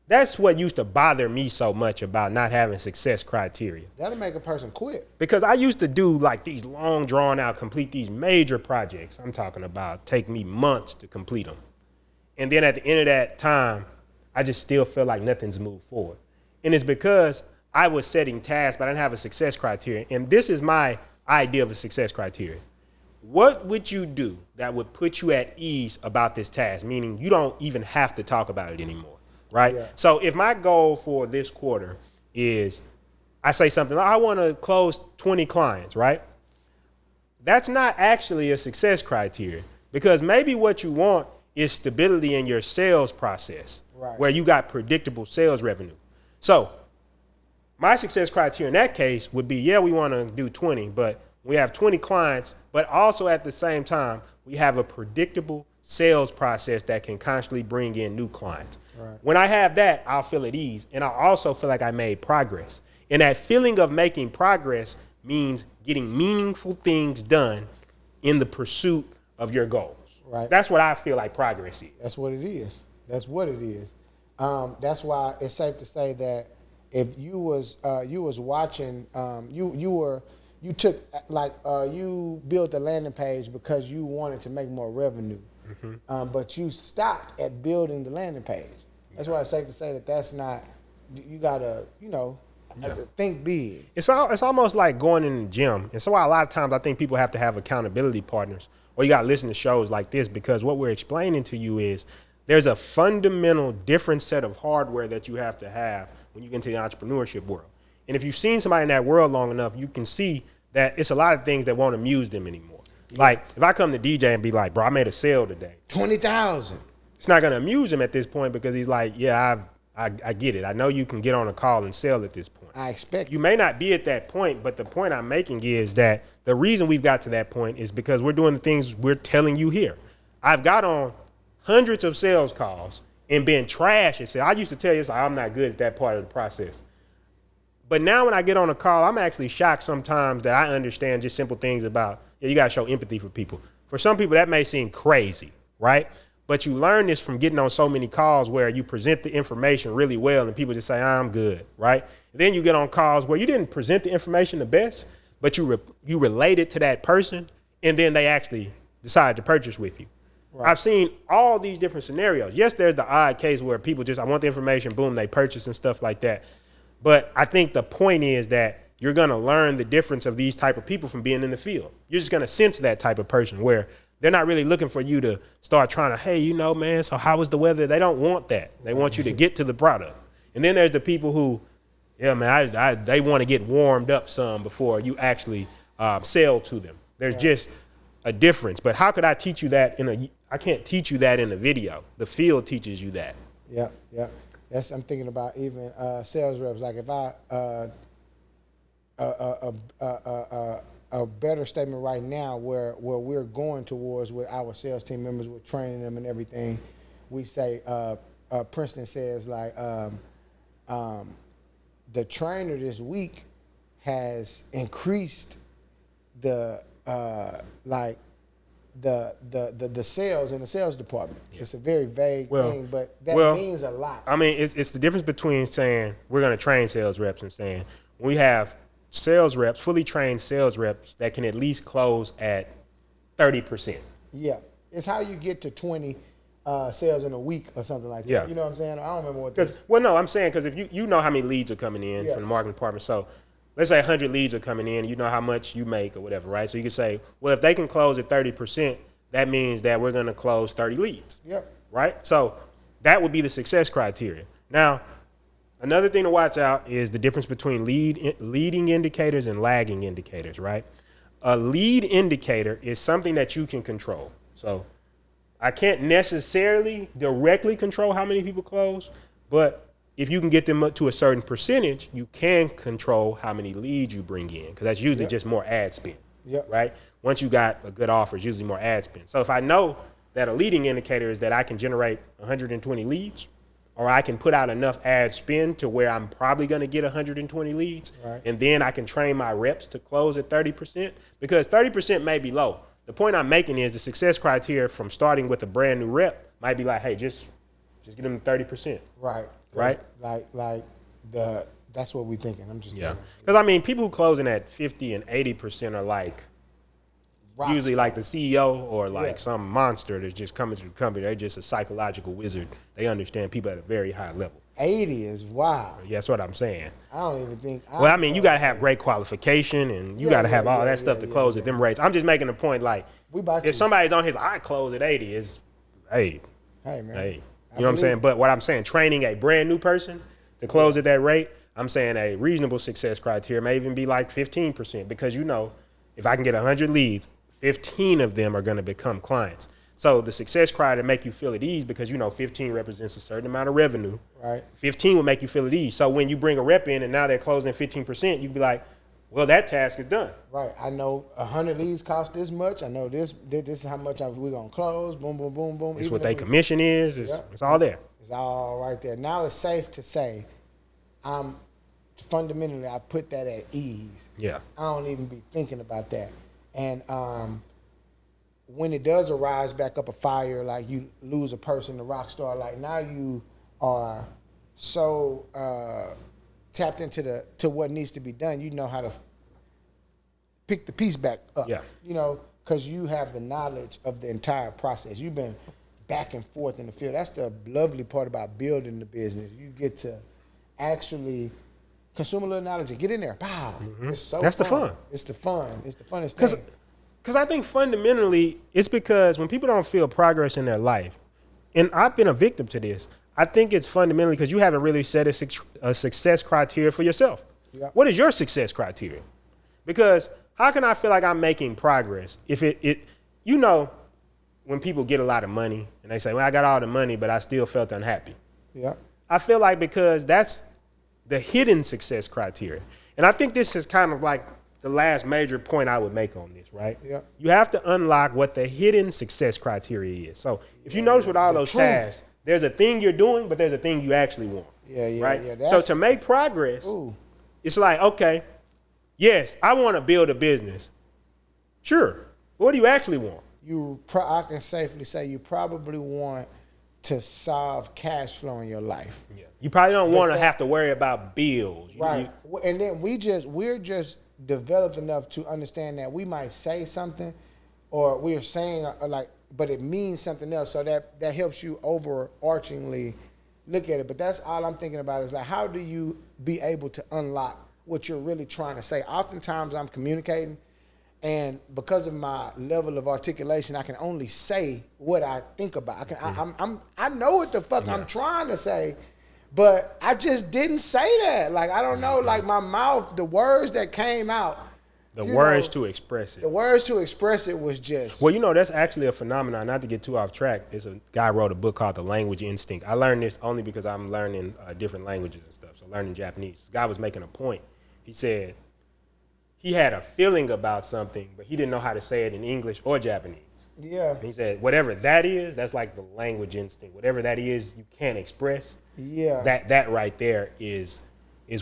that's what used to bother me so much about not having success criteria. That'll make a person quit. Because I used to do like these long, drawn out, complete these major projects. I'm talking about take me months to complete them, and then at the end of that time, I just still feel like nothing's moved forward. And it's because I was setting tasks, but I didn't have a success criteria. And this is my idea of a success criteria. What would you do that would put you at ease about this task? Meaning you don't even have to talk about it anymore, right? Yeah. So if my goal for this quarter is, I say something, I want to close 20 clients, right? That's not actually a success criteria, because maybe what you want is stability in your sales process, right, where you got predictable sales revenue. So my success criteria in that case would be, yeah, we want to do 20, but we have 20 clients, but also at the same time, we have a predictable sales process that can constantly bring in new clients. Right. When I have that, I'll feel at ease. And I also feel like I made progress. And that feeling of making progress means getting meaningful things done in the pursuit of your goals. Right. That's what I feel like progress is. That's what it is. That's what it is. That's why it's safe to say that if you was watching, you built a landing page because you wanted to make more revenue, but you stopped at building the landing page. That's why it's safe to say that that's not. You gotta, think big. It's almost like going in the gym, and so why a lot of times I think people have to have accountability partners, or you gotta listen to shows like this, because what we're explaining to you is there's a fundamental different set of hardware that you have to have when you get into the entrepreneurship world. And if you've seen somebody in that world long enough, you can see that it's a lot of things that won't amuse them anymore. Yeah. Like if I come to DJ and be like, bro, I made a sale today. 20,000. It's not gonna amuse him at this point, because he's like, yeah, I get it. I know you can get on a call and sell at this point. I expect you may not be at that point, but the point I'm making is that the reason we've got to that point is because we're doing the things we're telling you here. I've got on hundreds of sales calls and been trash and said, I used to tell you, I'm not good at that part of the process. But now when I get on a call, I'm actually shocked sometimes that I understand just simple things about, you got to show empathy for people. For some people, that may seem crazy, right? But you learn this from getting on so many calls where you present the information really well and people just say, I'm good, right? And then you get on calls where you didn't present the information the best, but you related to that person, and then they actually decide to purchase with you. Right. I've seen all these different scenarios. Yes, there's the odd case where people just, I want the information, boom, they purchase and stuff like that. But I think the point is that you're going to learn the difference of these type of people from being in the field. You're just going to sense that type of person where they're not really looking for you to start trying to, hey, man, so how was the weather? They don't want that. They want you to get to the product. And then there's the people who, yeah, man, they want to get warmed up some before you actually sell to them. There's just a difference. But how could I teach you that I can't teach you that in a video. The field teaches you that. Yeah. I'm thinking about even sales reps. Like if a better statement right now where we're going towards with our sales team members, we're training them and everything. We say, Prinston says like, the trainer this week has increased the sales in the sales department. Yeah. It's a very vague thing, but that means a lot. I mean, it's the difference between saying we're going to train sales reps and saying we have sales reps, fully trained sales reps that can at least close at 30%. Yeah. It's how you get to 20 sales in a week or something like that. Yeah. You know what I'm saying? I don't remember what no, I'm saying because if you know how many leads are coming in from the marketing department. So let's say 100 leads are coming in, you know how much you make or whatever, right? So you can say, well, if they can close at 30%, that means that we're going to close 30 leads. Yep. Right? So that would be the success criteria. Now, another thing to watch out is the difference between leading indicators and lagging indicators, right? A lead indicator is something that you can control. So I can't necessarily directly control how many people close, but if you can get them up to a certain percentage, you can control how many leads you bring in, because that's usually just more ad spend, right? Once you got a good offer, it's usually more ad spend. So if I know that a leading indicator is that I can generate 120 leads, or I can put out enough ad spend to where I'm probably going to get 120 leads, and then I can train my reps to close at 30%, because 30% may be low. The point I'm making is the success criteria from starting with a brand new rep might be like, hey, just get them to 30%. Right? That's what we're thinking. I'm just because I mean, people who closing at 50 and 80% are like usually like the CEO or like some monster that's just coming to the company. They're just a psychological wizard. They understand people at a very high level. 80 is wild. Yeah, that's what I'm saying. I don't even think. Well, I mean, you got to have great qualification, and you got to have all that stuff to close at them rates. I'm just making a point, like, if somebody's on his, I close at 80, is, hey, man. Hey. You know what I'm saying? But what I'm saying, training a brand new person to close at that rate, I'm saying a reasonable success criteria may even be like 15%, because you know, if I can get 100 leads, 15 of them are going to become clients. So the success criteria make you feel at ease, because you know 15 represents a certain amount of revenue. Right. 15 will make you feel at ease. So when you bring a rep in and now they're closing 15%, you can be like, well, that task is done. Right. I know 100 leads cost this much. I know this is how much we're going to close. Boom, boom, boom, boom. It's what their commission is. It's all there. It's all right there. Now it's safe to say fundamentally I put that at ease. Yeah. I don't even be thinking about that. And when it does arise back up a fire, like you lose a person, a rock star, like now you are so tapped into what needs to be done. You know how to pick the piece back up. Yeah. You know, because you have the knowledge of the entire process. You've been back and forth in the field. That's the lovely part about building the business. You get to actually consume a little knowledge and get in there. Pow. Mm-hmm. It's so That's fun. the fun. It's the fun. It's the funnest thing. Because I think fundamentally it's because when people don't feel progress in their life, and I've been a victim to this, I think it's fundamentally because you haven't really set a success criteria for yourself. Yeah. What is your success criteria? Because how can I feel like I'm making progress if you know, when people get a lot of money and they say, well, I got all the money, but I still felt unhappy. Yeah. I feel like because that's the hidden success criteria. And I think this is kind of like the last major point I would make on this, right? Yeah. You have to unlock what the hidden success criteria is. So if you notice with all those tasks, there's a thing you're doing, but there's a thing you actually want. Right? Yeah, so to make progress, it's like, okay, yes, I want to build a business. Sure. What do you actually want? I can safely say you probably want to solve cash flow in your life. Yeah. You probably don't want to have to worry about bills. Right. And then we're just developed enough to understand that we might say something or we are saying but it means something else. So that helps you overarchingly look at it. But that's all I'm thinking about is like, how do you be able to unlock what you're really trying to say? Oftentimes I'm communicating, and because of my level of articulation, I can only say what I think about. I know what the fuck I'm trying to say, but I just didn't say that. Like, I don't know, like my mouth, the words that came out. The words to express it. The words to express it was just. Well, you know, that's actually a phenomenon. Not to get too off track. There's a guy wrote a book called The Language Instinct. I learned this only because I'm learning different languages and stuff. So learning Japanese. This guy was making a point. He said he had a feeling about something, but he didn't know how to say it in English or Japanese. Yeah. And he said, whatever that is, that's like the language instinct. Whatever that is you can't express. Yeah. That right there is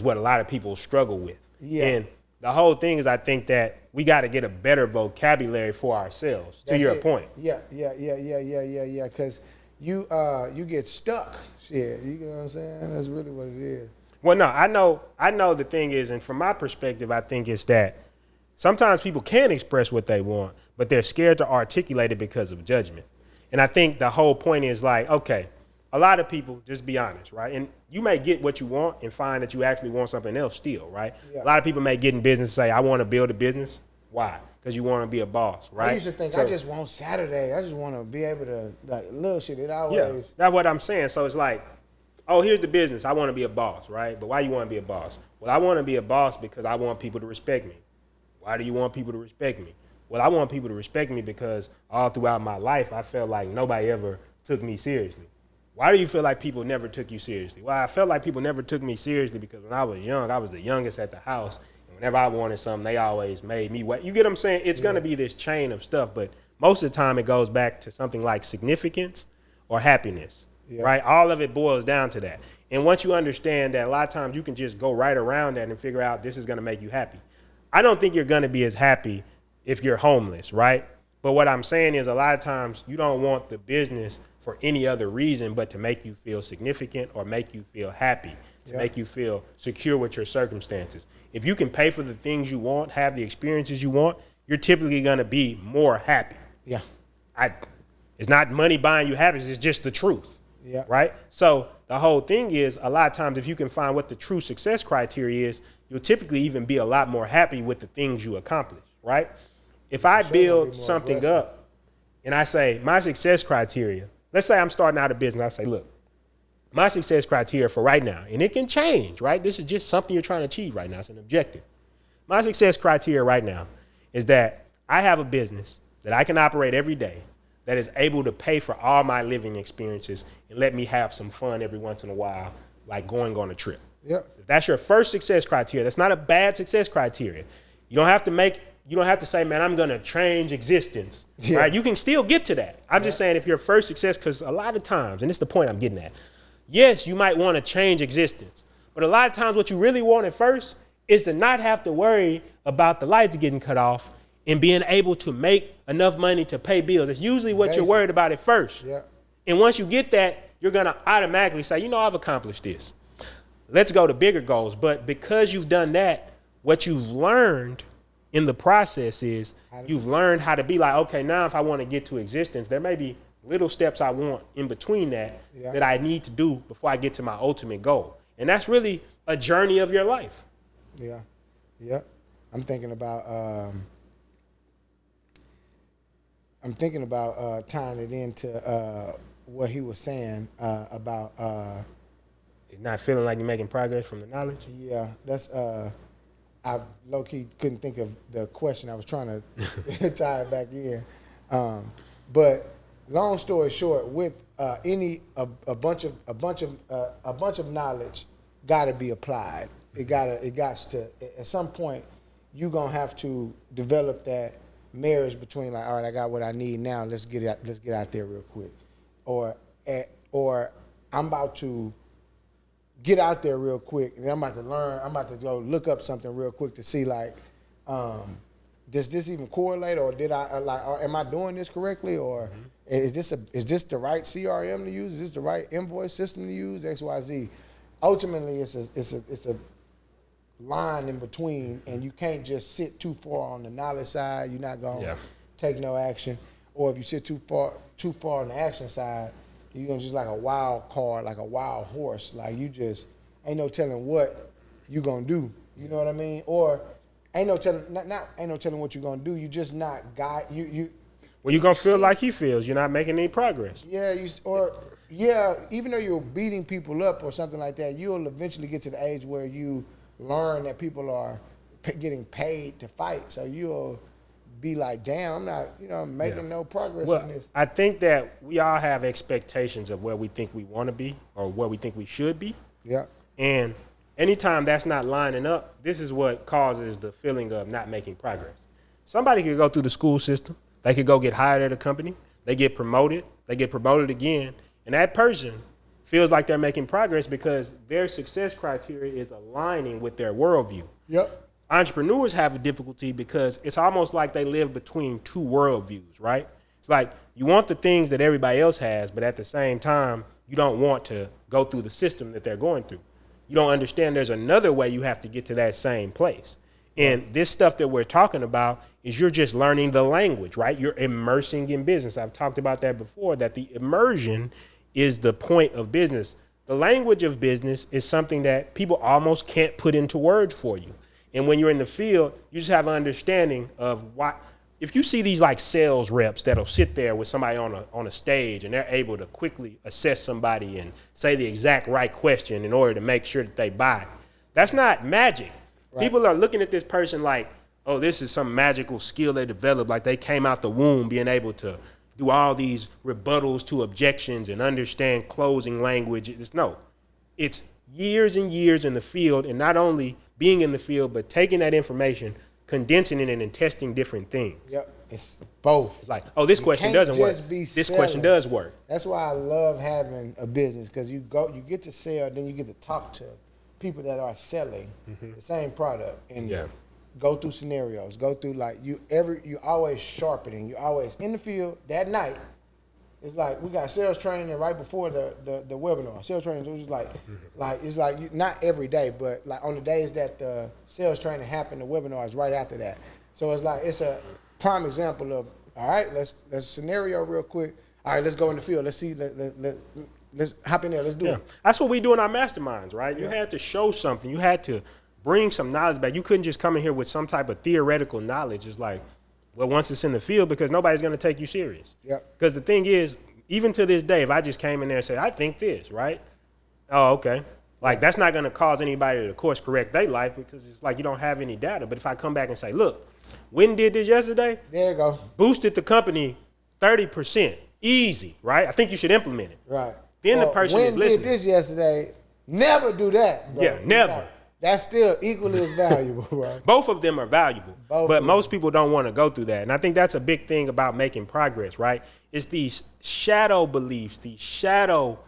what a lot of people struggle with. Yeah. And the whole thing is, I think that we got to get a better vocabulary for ourselves. To your point. Yeah. Because you get stuck. Shit, you know what I'm saying? That's really what it is. Well, no, I know the thing is, and from my perspective, I think it's that sometimes people can express what they want, but they're scared to articulate it because of judgment. And I think the whole point is like, okay, a lot of people, just be honest, right? And you may get what you want and find that you actually want something else still, right? Yeah. A lot of people may get in business and say, I want to build a business. Why? Because you want to be a boss, right? I used to think, I just want Saturday. I just want to be able to, like, little shit. It always. Yeah, that's what I'm saying. So it's like, oh, here's the business. I want to be a boss, right? But why you want to be a boss? Well, I want to be a boss because I want people to respect me. Why do you want people to respect me? Well, I want people to respect me because all throughout my life, I felt like nobody ever took me seriously. Why do you feel like people never took you seriously? Well, I felt like people never took me seriously because when I was young, I was the youngest at the house. And whenever I wanted something, they always made me wait. You get what I'm saying? It's going to be this chain of stuff, but most of the time it goes back to something like significance or happiness, right? All of it boils down to that. And once you understand that a lot of times you can just go right around that and figure out this is going to make you happy. I don't think you're going to be as happy if you're homeless, right? But what I'm saying is a lot of times you don't want the business for any other reason but to make you feel significant or make you feel happy, to make you feel secure with your circumstances. If you can pay for the things you want, have the experiences you want, you're typically going to be more happy. Yeah. It's not money buying you happiness, it's just the truth. Yeah. Right? So the whole thing is, a lot of times if you can find what the true success criteria is, you'll typically even be a lot more happy with the things you accomplish, right? If I build something up and I say my success criteria, let's say I'm starting out a business, I say, look, my success criteria for right now, and it can change, right? This is just something you're trying to achieve right now. It's an objective. My success criteria right now is that I have a business that I can operate every day that is able to pay for all my living experiences and let me have some fun every once in a while, like going on a trip. Yep. If that's your first success criteria, that's not a bad success criteria. You don't have to say, man, I'm going to change existence, right? You can still get to that. I'm just saying if your first success, because a lot of times, and this is the point I'm getting at, yes, you might want to change existence, but a lot of times what you really want at first is to not have to worry about the lights getting cut off and being able to make enough money to pay bills. It's usually what you're worried about at first. Yeah. And once you get that, you're going to automatically say, you know, I've accomplished this. Let's go to bigger goals. But because you've done that, what you've learned in the process is you've learned how to be like, okay, now if I want to get to existence, there may be little steps I want in between that that I need to do before I get to my ultimate goal. And that's really a journey of your life. Yeah. Yeah. I'm thinking about tying it into what he was saying about not feeling like you're making progress from the knowledge. Yeah, that's I low-key couldn't think of the question. I was trying to tie it back in. But long story short, with a bunch of knowledge got to be applied. It got to at some point you're gonna have to develop that marriage between like, all right, I got what I need now. Let's get out there real quick, or I'm about to get out there real quick, and I'm about to learn. I'm about to go look up something real quick to see like, does this even correlate, or did I or am I doing this correctly, or is this the right CRM to use? Is this the right invoice system to use? X, Y, Z. Ultimately, it's a line in between, and you can't just sit too far on the knowledge side. You're not gonna take no action, or if you sit too far on the action side, you're gonna just like a wild card, like a wild horse. Like you just ain't no telling what you gonna do. You know what I mean? Or ain't no telling what you're gonna do. You just not guide you. Well, you're gonna feel like he feels. You're not making any progress. Yeah, even though you're beating people up or something like that, you'll eventually get to the age where you learn that people are getting paid to fight. So you'll be like, damn, I'm not, making no progress in this. I think that we all have expectations of where we think we want to be or where we think we should be. Yeah. And anytime that's not lining up, this is what causes the feeling of not making progress. Somebody could go through the school system. They could go get hired at a company. They get promoted again. And that person feels like they're making progress because their success criteria is aligning with their worldview. Yep. Entrepreneurs have a difficulty because it's almost like they live between two worldviews, right? It's like you want the things that everybody else has, but at the same time, you don't want to go through the system that they're going through. You don't understand there's another way you have to get to that same place. And this stuff that we're talking about is you're just learning the language, right? You're immersing in business. I've talked about that before, that the immersion is the point of business. The language of business is something that people almost can't put into words for you. And when you're in the field, you just have an understanding of why. If you see these like sales reps that'll sit there with somebody on a stage and they're able to quickly assess somebody and say the exact right question in order to make sure that they buy, that's not magic. Right. People are looking at this person like, oh, this is some magical skill they developed, like they came out the womb being able to do all these rebuttals to objections and understand closing language. It's years and years in the field, and not only being in the field, but taking that information, condensing it, and testing different things. Yep, it's both. Like, oh, this question doesn't work. This question does work. That's why I love having a business, because you get to sell, then you get to talk to people that are selling the same product, and go through scenarios, go through like you always sharpening, you always in the field that night. It's like we got sales training and right before the webinar. Sales training is like it's like you, not every day, but like on the days that the sales training happened, the webinar is right after that. So it's like it's a prime example of, all right, let's scenario real quick. All right, let's go in the field. Let's see Let's hop in there. Let's do Yeah, it. that's what we do in our masterminds, right? You had to show something. You had to bring some knowledge back. You couldn't just come in here with some type of theoretical knowledge. It's like, well, once it's in the field, because nobody's going to take you serious. Yep. Because the thing is, even to this day, if I just came in there and said, I think this, right? Oh, okay. Like, that's not going to cause anybody to course correct their life because it's like you don't have any data. But if I come back and say, look, Wynn did this yesterday. There you go. Boosted the company 30%. Easy, right? I think you should implement it. Right. Then the person is Wynn listening. did this yesterday. Never do that, bro. Yeah, never. That's still equally as valuable, bro. Both of them are valuable, Both but of most people don't want to go through that. And I think that's a big thing about making progress, right? It's these shadow beliefs, these shadow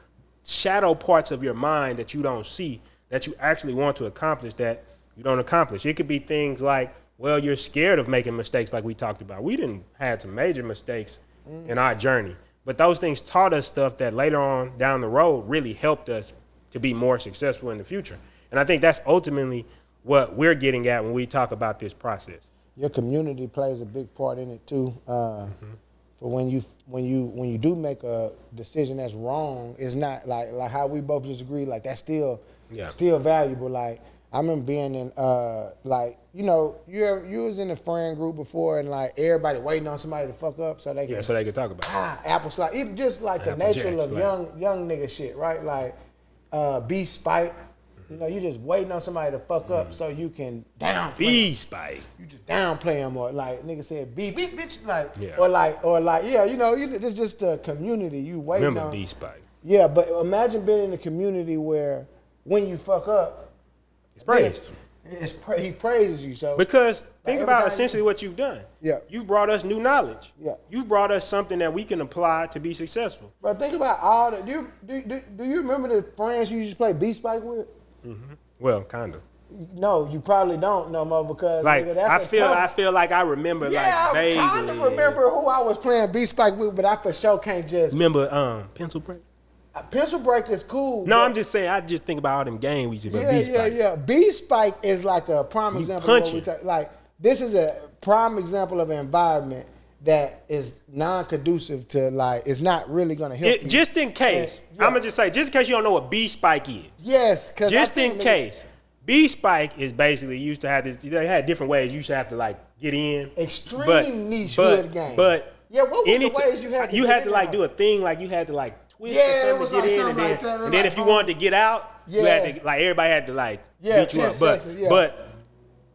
parts of your mind that you don't see, that you actually want to accomplish that you don't accomplish. It could be things like, well, you're scared of making mistakes like we talked about. We didn't had some major mistakes in our journey, but those things taught us stuff that later on down the road really helped us to be more successful in the future. And I think that's ultimately what we're getting at when we talk about this process. Your community plays a big part in it too. For when you do make a decision that's wrong, it's not like how we both just agree. Like that's still valuable. Like I remember being in you was in a friend group before and like everybody waiting on somebody to fuck up so they can so they could talk about it. apple slide. Even just like the Apple nature Jacks, of like- young nigga shit, right? Like be spite. You know, you just waiting on somebody to fuck up so you can downplay. Be spike. You just downplay them or like nigga said, be bitch, like Yeah. or like yeah, it's just the community you waiting Remember on. be spike. Yeah, but imagine being in a community where when you fuck up, It's praised. he praises you. So Because think every about time essentially what you've done. Yeah. You brought us new knowledge. Yeah. You brought us something that we can apply to be successful. but think about all the do you remember the friends you used to play B Spike with? Well, kind of. No, you probably don't no more because Like nigga, that's I feel like I remember yeah, like vaguely. I kind of remember who I was playing B Spike with, but I for sure can't just Remember pencil break? Pencil Break is cool. No, but- I'm just saying. I just think about all them games we used to play. Yeah. B Spike is like a prime example of what we talk. Like this is a prime example of an environment that is non-conducive to like. It's not really gonna help you. Just in case, Yeah. I'm gonna just say, just in case you don't know what B spike is. Yes, because Just in case, B spike is basically you used to have this. They had different ways you used to have to like get in. Extreme niche hood game. But yeah, what was the ways you had to? You get had in to like on? do a thing like you had to like twist Yeah, it or was something like to get in, something and like that. then, and then if you wanted to get out, you had to like everybody had to like beat you 10 up. But seconds, yeah. but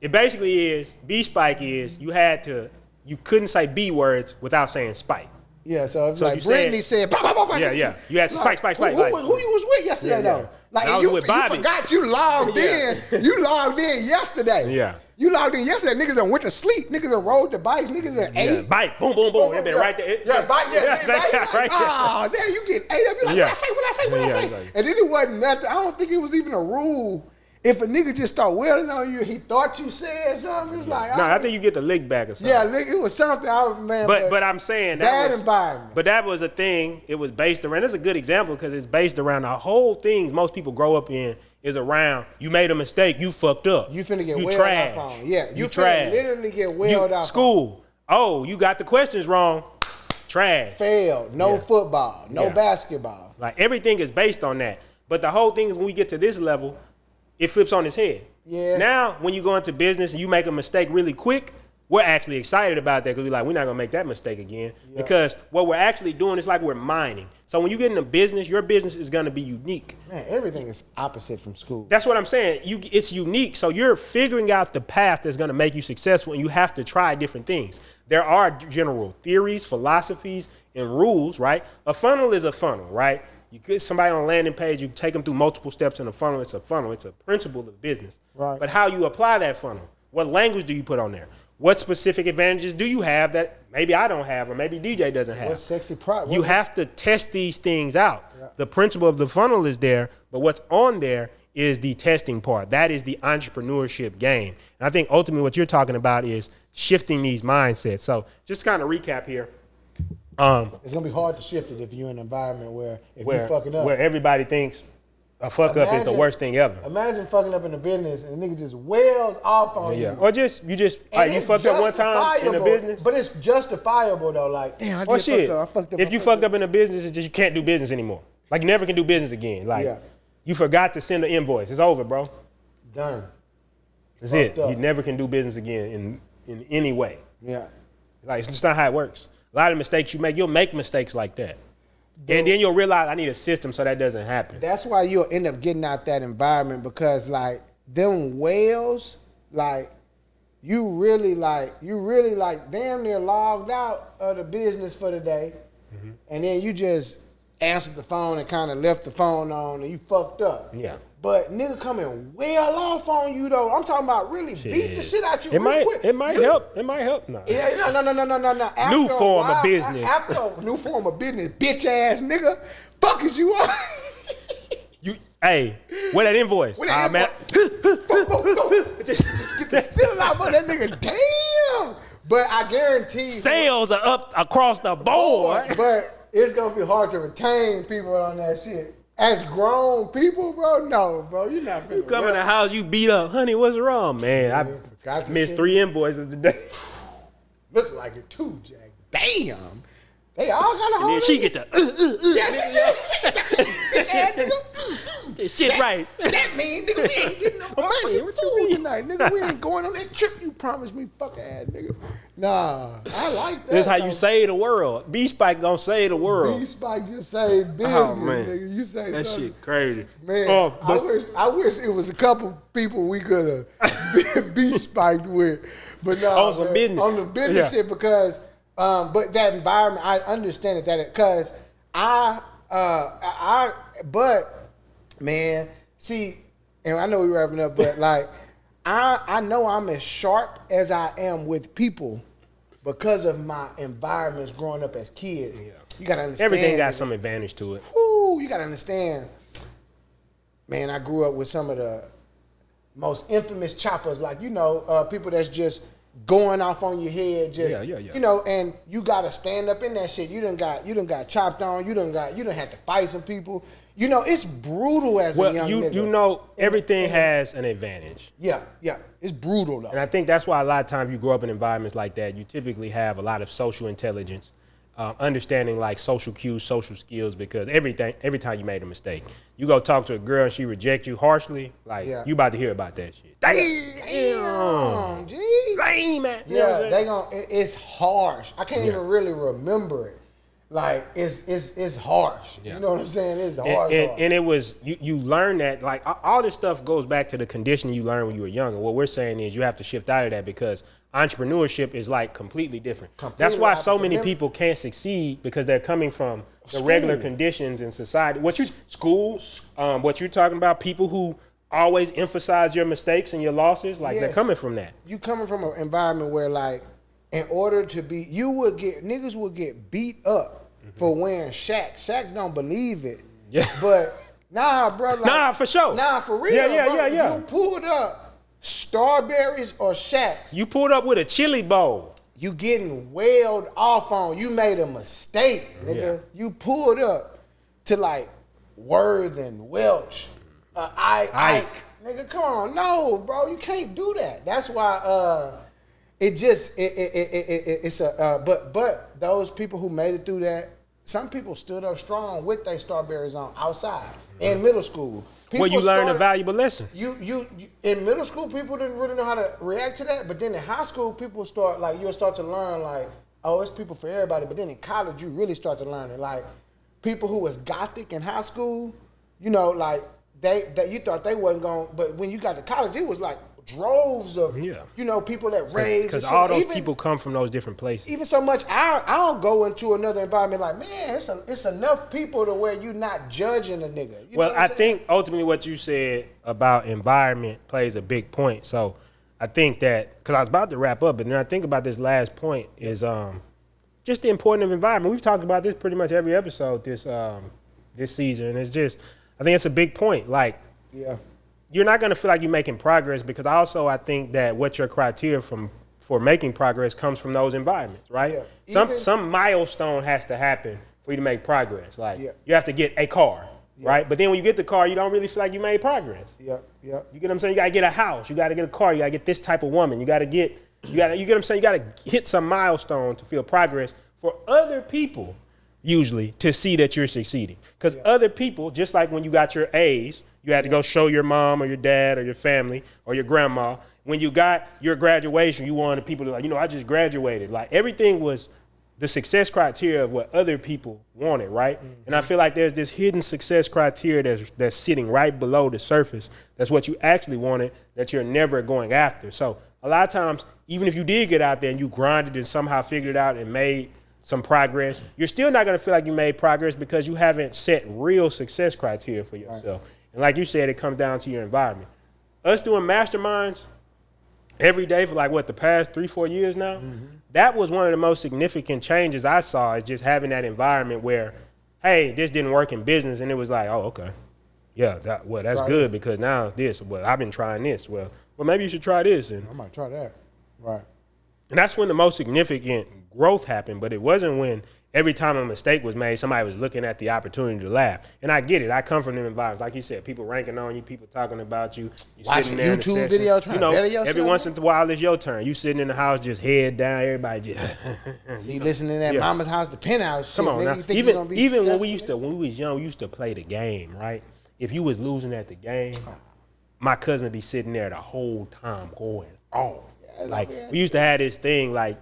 it basically is B spike is you couldn't say B words without saying spike. Yeah, so if So like you said- Brittany said, bah, bah, bah, bah, Yeah. You had to spike. Who Like, you was with yesterday Yeah. though? Like I was you, with you Bobby. forgot you logged Yeah. in. You logged in yesterday. Yeah. You logged in yesterday. Niggas done went to sleep. Niggas done rode the bikes. Niggas done ate. Bike, boom, boom, boom. It been right there. Bike. Yeah, see, right? right Like, there. oh, damn, you get ate up. You're like, Yeah. what I say? Yeah. And then it wasn't nothing. I don't think it was even a rule. If a nigga just start wailing on you, he thought you said something. It's like, No, I think you get the lick back or something. yeah, it was something. I remember. But I'm saying bad that was, environment. But that was a thing. It was based around. It's a good example because it's based around the whole things most people grow up in is around. You made a mistake. You fucked up. You finna get you wailed trash. off on. Yeah, you finna trash. literally get wailed off School. Oh, you got the questions wrong. Trash. Failed. No Yeah. football. No Yeah. basketball. Like everything is based on that. But the whole thing is when we get to this level, it flips on its head. Yeah. Now, when you go into business and you make a mistake really quick, we're actually excited about that because we're like, we're not gonna make that mistake again. Yeah. Because what we're actually doing is like we're mining. So when you get into business, your business is gonna be unique. Man, everything is opposite from school. That's what I'm saying. It's unique. So you're figuring out the path that's gonna make you successful, and you have to try different things. There are general theories, philosophies, and rules, right? A funnel is a funnel, right? You get somebody on a landing page, you take them through multiple steps in a funnel. It's a funnel. It's a principle of business. Right. But how you apply that funnel, what language do you put on there? What specific advantages do you have that maybe I don't have or maybe DJ doesn't have? What sexy product? You have to test these things out. Yeah. The principle of the funnel is there, but what's on there is the testing part. That is the entrepreneurship game. And I think ultimately what you're talking about is shifting these mindsets. So just kind of recap here. It's gonna be hard to shift it if you're in an environment where if Where, you fucking up. where everybody thinks a fuck up is the Imagine- worst thing ever. Imagine fucking up in a business and a nigga just wails off on Yeah. you. Or just you And like you it's fucked up one time in a justifiable, business. But it's justifiable though. Like, damn, I Or did shit. fuck up. I fucked up. If you fucked up in a business, it's just you can't do business anymore. Like you never can do business again. Like Yeah. you forgot to send an invoice. It's over, bro. Done. That's Fucked it. up. You never can do business again in any way. Yeah. Like it's just not how it works. A lot of mistakes you make, you'll make mistakes like that. And then you'll realize I need a system so that doesn't happen. That's why you'll end up getting out that environment because like them whales, like you really damn near logged out of the business for the day. Mm-hmm. And then you just answered the phone and kind of left the phone on and you fucked up. Yeah. But nigga coming well off on you though. I'm talking about really beat the shit out you real quick. It might help. It might help. No. Yeah, no. After New a form of while, business. After a new form of business, bitch ass nigga. Fuck is you on? Hey, where that invoice? Where that man. just get the stealing out of that nigga. Damn. But I guarantee Sales are up across the board. But it's gonna be hard to retain people on that shit. As grown people, bro, no, bro, you're not finna. You come in the house, you beat up. Honey, what's wrong, man? I missed 3 invoices today. Look like it too, Jack. Damn. They all got a hold And then of she it. get the Bitch ass nigga. this shit right. That mean, nigga, we ain't getting no money. What you doing tonight, nigga? We ain't going on that trip you promised me, fuck ass nigga. Nah, I like that. This how though. you save the world. B-Spike gonna save the world. B-Spike just saved business, Oh, man. nigga. You say That something. shit crazy. Man, but I wish it was a couple people we could have B-spiked with. But no, On some business. On the business Yeah. shit because, but that environment, I understand it, because but man, see, and I know we're wrapping up, but like, I know I'm as sharp as I am with people because of my environments growing up as kids. Yeah. You gotta understand. everything got some advantage to it. Whoo, you gotta understand. Man, I grew up with some of the most infamous choppers, like people that's just going off on your head, just Yeah. and you gotta stand up in that shit. You done got chopped on. You done had to fight some people. It's brutal as a young nigga. Everything has an advantage. Yeah, it's brutal though. And I think that's why a lot of times you grow up in environments like that, you typically have a lot of social intelligence, understanding like social cues, social skills, because every time you made a mistake, you go talk to a girl and she rejects you harshly, like you about to hear about that shit. Damn, G. Lame, man. Yeah, it's harsh. I can't even really remember it. Like it's harsh. Yeah. You know what I'm saying? It's harsh. And it was you learn that, like, all this stuff goes back to the conditioning you learned when you were young. And what we're saying is you have to shift out of that because entrepreneurship is like completely different. That's why so many people can't succeed, because they're coming from the regular conditions in society. What you're talking about, people who always emphasize your mistakes and your losses, like they're coming from that. You coming from an environment where, like, in order to be, niggas would get beat up for wearing Shaqs. Shaqs don't believe it. Yeah. But nah, bro. Like, for sure. Nah, for real. Yeah. You pulled up Starberries or Shaqs. You pulled up with a chili bowl. You getting wailed off on. You made a mistake, nigga. Yeah. You pulled up to like Worthing, Welch, Ike. Nigga, come on. No, bro. You can't do that. That's why but those people who made it through that, some people stood up strong with their Starberries on outside in middle school. Well, you learned a valuable lesson. You in middle school, people didn't really know how to react to that, but then in high school, you'll start to learn, like, oh, it's people for everybody. But then in college, you really start to learn it. Like, people who was gothic in high school, like you thought they wasn't going, but when you got to college, it was like droves of people that rage. Because all those people come from those different places. Even so much, I don't go into another environment like, man, it's enough people to where you're not judging a nigga. I think ultimately what you said about environment plays a big point. So I think that, because I was about to wrap up, but then I think about this last point is just the importance of environment. We've talked about this pretty much every episode this season. And it's just, I think it's a big point. Like, you're not going to feel like you're making progress, because I think that what your criteria for making progress comes from those environments, right? Yeah. Some milestone has to happen for you to make progress. Like, you have to get a car, right? But then when you get the car, you don't really feel like you made progress. You get what I'm saying? You got to get a house. You got to get a car. You got to get this type of woman. You get what I'm saying? You got to hit some milestone to feel progress. For other people, usually, to see that you're succeeding. Because other people, just like when you got your A's, you had to go show your mom or your dad or your family or your grandma. When you got your graduation, you wanted people to like, I just graduated. Like everything was the success criteria of what other people wanted, right? Mm-hmm. And I feel like there's this hidden success criteria that's sitting right below the surface. That's what you actually wanted that you're never going after. So a lot of times, even if you did get out there and you grinded and somehow figured it out and made some progress, you're still not going to feel like you made progress because you haven't set real success criteria for yourself. Right. And like you said, it comes down to your environment. Us doing masterminds every day for the past 3-4 years now, that was one of the most significant changes I saw, is just having that environment where, hey, this didn't work in business. And it was like, oh, okay. Yeah, that's good because now this, I've been trying this. Well, maybe you should try this. And I might try that. Right. And that's when the most significant growth happened, but it wasn't when every time a mistake was made, somebody was looking at the opportunity to laugh. And I get it. I come from them environments. Like you said, people ranking on you, people talking about you. You watching there YouTube video, trying to better yourself. Every once in a while, it's your turn. You sitting in the house, just head down, everybody just. See, listening to that Mama's House, the Penthouse shit. Come on now. You think even when we was young, we used to play the game, right? If you was losing at the game, my cousin would be sitting there the whole time going off. Yeah, we used to have this thing, like,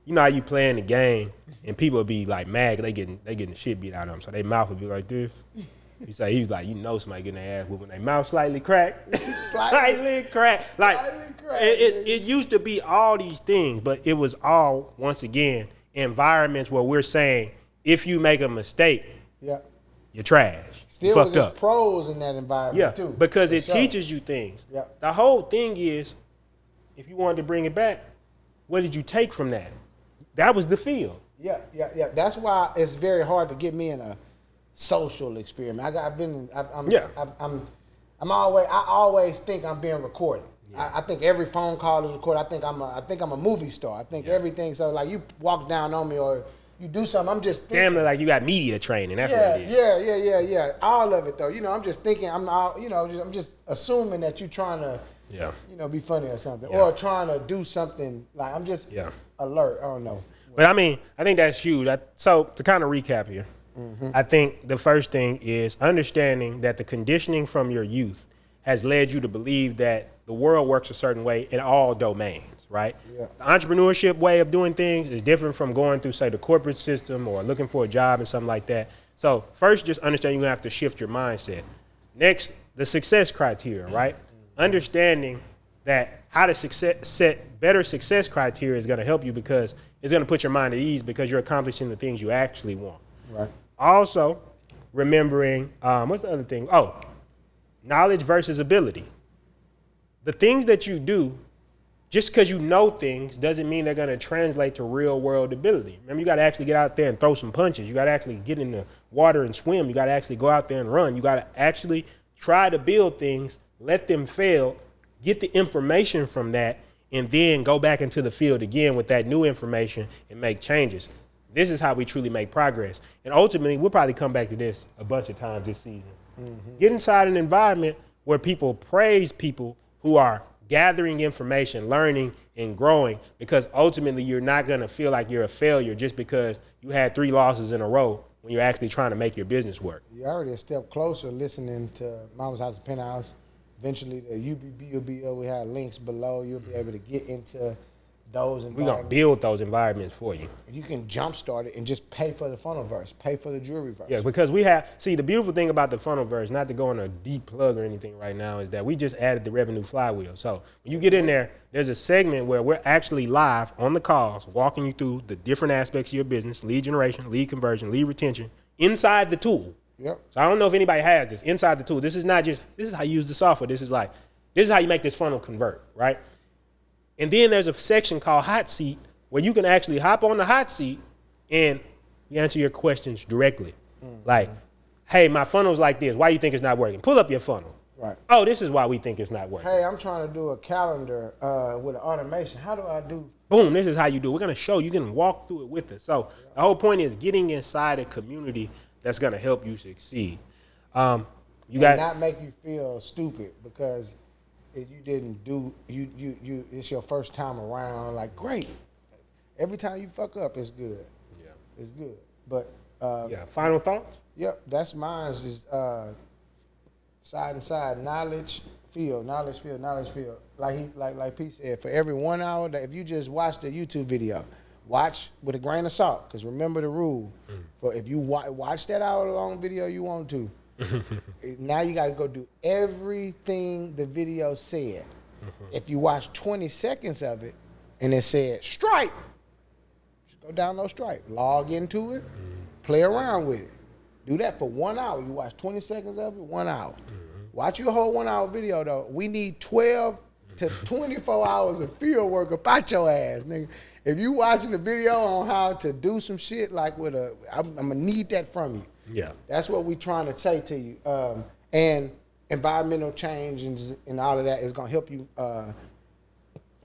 you know how you playing the game and people would be like mad, they getting the shit beat out of them, so their mouth would be like this. He was like, somebody getting their ass whooped when their mouth slightly cracked. Slightly cracked. Like, it used to be all these things, but it was all, once again, environments where we're saying, if you make a mistake, you're trash. Still was just pros in that environment too. Because it teaches you things. Yeah. The whole thing is, if you wanted to bring it back, what did you take from that? That was the field. Yeah. That's why it's very hard to get me in a social experiment. I always think I'm being recorded. Yeah. I think every phone call is recorded. I think I'm a movie star. I think everything. So like you walk down on me or you do something, I'm just thinking. Damn, like you got media training. That's what it is. Yeah. All of it though. I'm just thinking. I'm just assuming that you're trying to. Yeah. Be funny or something, or trying to do something. Like I'm just alert. I don't know. But I mean, I think that's huge. So to kind of recap here, I think the first thing is understanding that the conditioning from your youth has led you to believe that the world works a certain way in all domains, right? Yeah. The entrepreneurship way of doing things is different from going through, say, the corporate system or looking for a job and something like that. So first, just understand you're going to have to shift your mindset. Next, the success criteria, right? Understanding that how to set better success criteria is going to help you because it's going to put your mind at ease because you're accomplishing the things you actually want. Right. Also, remembering, what's the other thing? Oh, knowledge versus ability. The things that you do, just because you know things doesn't mean they're going to translate to real world ability. Remember, you got to actually get out there and throw some punches. You got to actually get in the water and swim. You got to actually go out there and run. You got to actually try to build things, let them fail, get the information from that, and then go back into the field again with that new information and make changes. This is how we truly make progress. And ultimately, we'll probably come back to this a bunch of times this season. Get inside an environment where people praise people who are gathering information, learning, and growing, because ultimately you're not going to feel like you're a failure just because you had 3 losses in a row when you're actually trying to make your business work. You're already a step closer listening to Mama's House, Penthouse. Eventually, the UBB will be, we have links below. You'll be able to get into those environments. We're going to build those environments for you. You can jumpstart it and just pay for the funnel verse, pay for the jewelry verse. Yeah, because the beautiful thing about the funnel verse, not to go on a deep plug or anything right now, is that we just added the revenue flywheel. So when you get in there, there's a segment where we're actually live on the calls, walking you through the different aspects of your business, lead generation, lead conversion, lead retention, inside the tool. Yep. So I don't know if anybody has this inside the tool. This is how you use the software. This is how you make this funnel convert, right? And then there's a section called hot seat where you can actually hop on the hot seat and you answer your questions directly. Like, hey, my funnel's like this. Why do you think it's not working? Pull up your funnel. Right. Oh, this is why we think it's not working. Hey, I'm trying to do a calendar with an automation. How do I do? Boom, this is how you do it. We're going to show you can walk through it with us. So the whole point is getting inside a community that's going to help you succeed. Not make you feel stupid because you didn't do, it's your first time around. Like, great. Every time you fuck up, it's good. Yeah. It's good. But Final thoughts? Yep, that's mine. Is side and side, knowledge field. Like Pete said, for every 1 hour, that if you just watch the YouTube video, watch with a grain of salt, because remember the rule. For if you watch that hour-long video you want to, now you got to go do everything the video said. If you watch 20 seconds of it and it said Stripe, just go download Stripe, log into it, play around with it. Do that for 1 hour. You watch 20 seconds of it, 1 hour. Watch your whole 1 hour video though. We need 12 to 24 hours of field work about your ass, nigga. If you watching a video on how to do some shit like with I'm gonna need that from you. Yeah. That's what we trying to say to you. And environmental change and all of that is gonna help you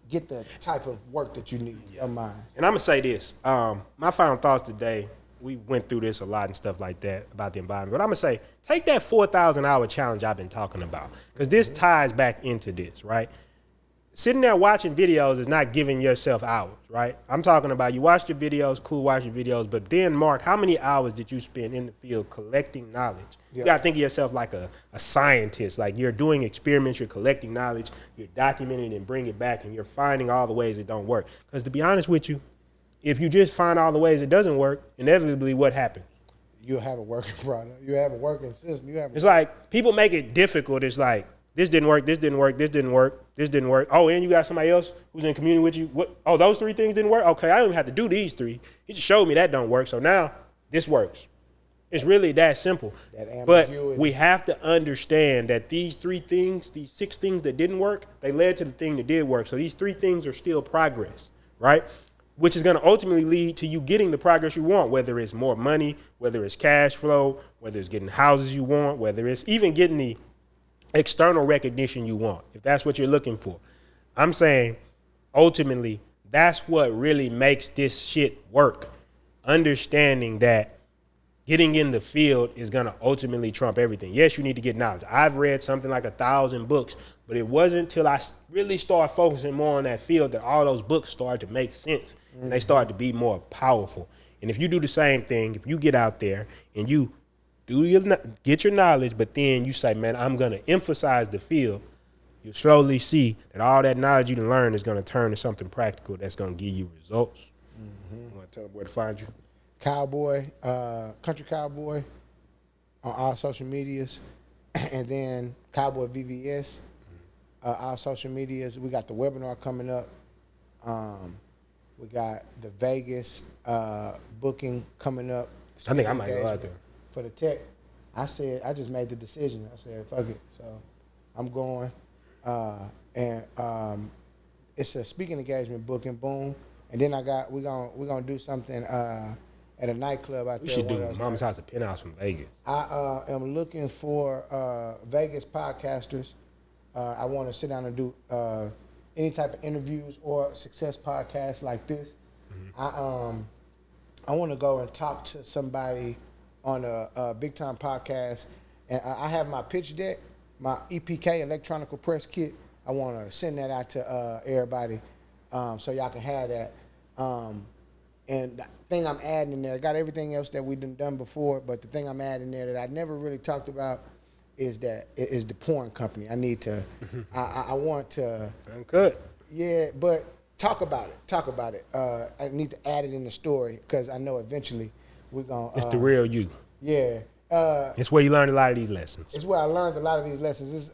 get the type of work that you need of mine. And I'm gonna say this. My final thoughts today, we went through this a lot and stuff like that about the environment. But I'm gonna say, take that 4,000 hour challenge I've been talking about, because this ties back into this, right? Sitting there watching videos is not giving yourself hours, right? I'm talking about you watch your videos, cool, watch your videos, but then Mark, how many hours did you spend in the field collecting knowledge? You gotta think of yourself like a scientist, like you're doing experiments, you're collecting knowledge, you're documenting and bring it back, and you're finding all the ways it don't work. Because to be honest with you, if you just find all the ways it doesn't work, inevitably what happens? You'll have a working product. You have a working system. It's like people make it difficult. It's like, this didn't work, this didn't work, this didn't work, this didn't work. Oh, and you got somebody else who's in community with you. What? Oh, those 3 things didn't work? Okay, I don't even have to do these 3. He just showed me that don't work, so now this works. It's really that simple. But we have to understand that these 3 things, these 6 things that didn't work, they led to the thing that did work. So these 3 things are still progress, right? Which is going to ultimately lead to you getting the progress you want, whether it's more money, whether it's cash flow, whether it's getting houses you want, whether it's even getting the external recognition you want, if that's what you're looking for. I'm saying, ultimately, that's what really makes this shit work. Understanding that getting in the field is going to ultimately trump everything. Yes, you need to get knowledge. I've read something like 1,000 books, but it wasn't until I really started focusing more on that field that all those books started to make sense, and they started to be more powerful. And if you do the same thing, if you get out there and you get your knowledge, but then you say, man, I'm going to emphasize the field, you slowly see that all that knowledge you learn is going to turn to something practical that's going to give you results. You want to tell them where to find you? Cowboy, Country Cowboy on all social medias, and then Cowboy VVS, our social medias. We got the webinar coming up. We got the Vegas booking coming up. I think I might go out there. For the tech, I just made the decision. I said, fuck it. So I'm going. And it's a speaking engagement booking, boom. And then we're gonna do something at a nightclub out there. We should do Mama's House at Penthouse from Vegas. I am looking for Vegas podcasters. I want to sit down and do any type of interviews or success podcasts like this. I want to go and talk to somebody on a big time podcast, and I have my pitch deck, my EPK electronic press kit. I want to send that out to everybody, so y'all can have that. And the thing I'm adding in there, I got everything else that we've done before, but the thing I'm adding there that I never really talked about is the porn company. I need to, I want to. Good. Yeah, but talk about it. I need to add it in the story, because I know eventually we're going to. It's the real you. Yeah. It's where you learn a lot of these lessons. It's where I learned a lot of these lessons.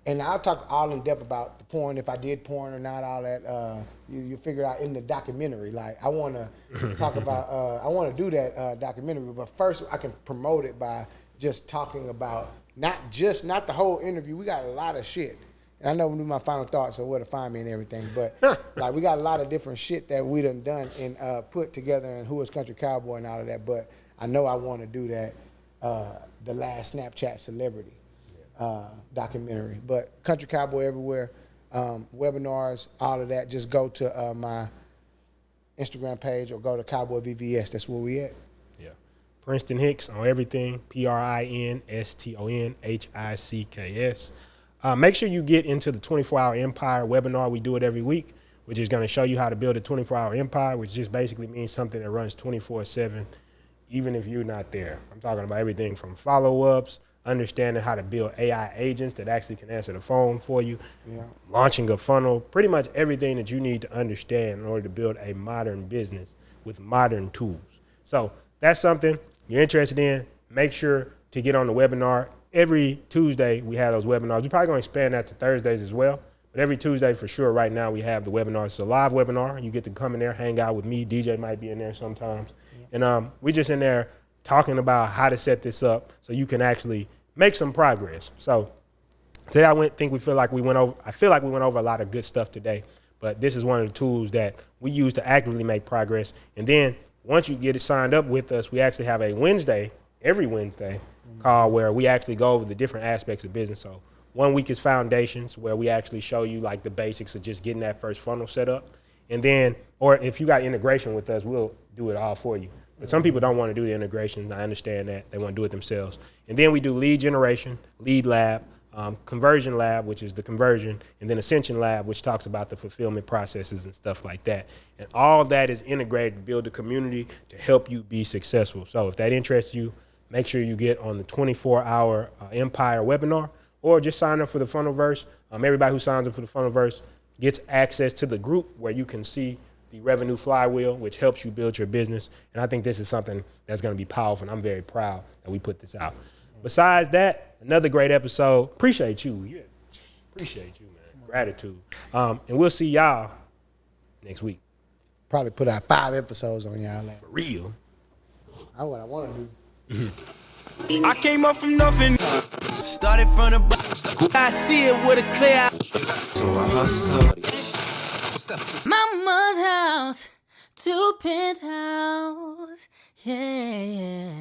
And I'll talk all in depth about the porn, if I did porn or not, all that. You figure out in the documentary. Like, I want to talk about, I want to do that documentary, but first I can promote it by just talking about, not the whole interview. We got a lot of shit. And I know when do my final thoughts or where to find me and everything, but like we got a lot of different shit that we done and put together, and Who is Country Cowboy and all of that. But I know I want to do that, the last Snapchat celebrity documentary. But Country Cowboy everywhere, webinars, all of that. Just go to my Instagram page or go to Cowboy VVS. That's where we at. Yeah. Prinston Hicks on everything. PRINSTONHICKS. Make sure you get into the 24-Hour Empire webinar. We do it every week, which is going to show you how to build a 24-hour empire, which just basically means something that runs 24/7 even if you're not there. I'm talking about everything from follow-ups, understanding how to build AI agents that actually can answer the phone for you, launching a funnel, pretty much everything that you need to understand in order to build a modern business with modern tools. So that's something you're interested in. Make sure to get on the webinar. Every Tuesday we have those webinars. We're probably going to expand that to Thursdays as well. But every Tuesday for sure right now we have the webinar. It's a live webinar. You get to come in there, hang out with me. DJ might be in there sometimes. And we just in there talking about how to set this up so you can actually make some progress. So today I feel like we went over a lot of good stuff today. But this is one of the tools that we use to actively make progress. And then once you get it signed up with us, we actually have a every Wednesday call where we actually go over the different aspects of business. So 1 week is foundations, where we actually show you like the basics of just getting that first funnel set up. And then, or if you got integration with us, we'll do it all for you. But some people don't want to do the integration. I understand that. They want to do it themselves. And then we do lead generation, lead lab, conversion lab, which is the conversion, and then ascension lab, which talks about the fulfillment processes and stuff like that. And all that is integrated to build a community to help you be successful. So if that interests you, make sure you get on the 24-hour Empire webinar, or just sign up for the Funnelverse. Everybody who signs up for the Funnelverse gets access to the group where you can see the revenue flywheel, which helps you build your business. And I think this is something that's going to be powerful, and I'm very proud that we put this out. Besides that, another great episode. Appreciate you. Yeah, appreciate you, man. Gratitude. And we'll see y'all next week. Probably put out 5 episodes on y'all. For real. That's what I want to do. I came up from nothing. Started from the bottom. I see it with a clear eye. So I hustle. Mama's house to Penthouse. Yeah.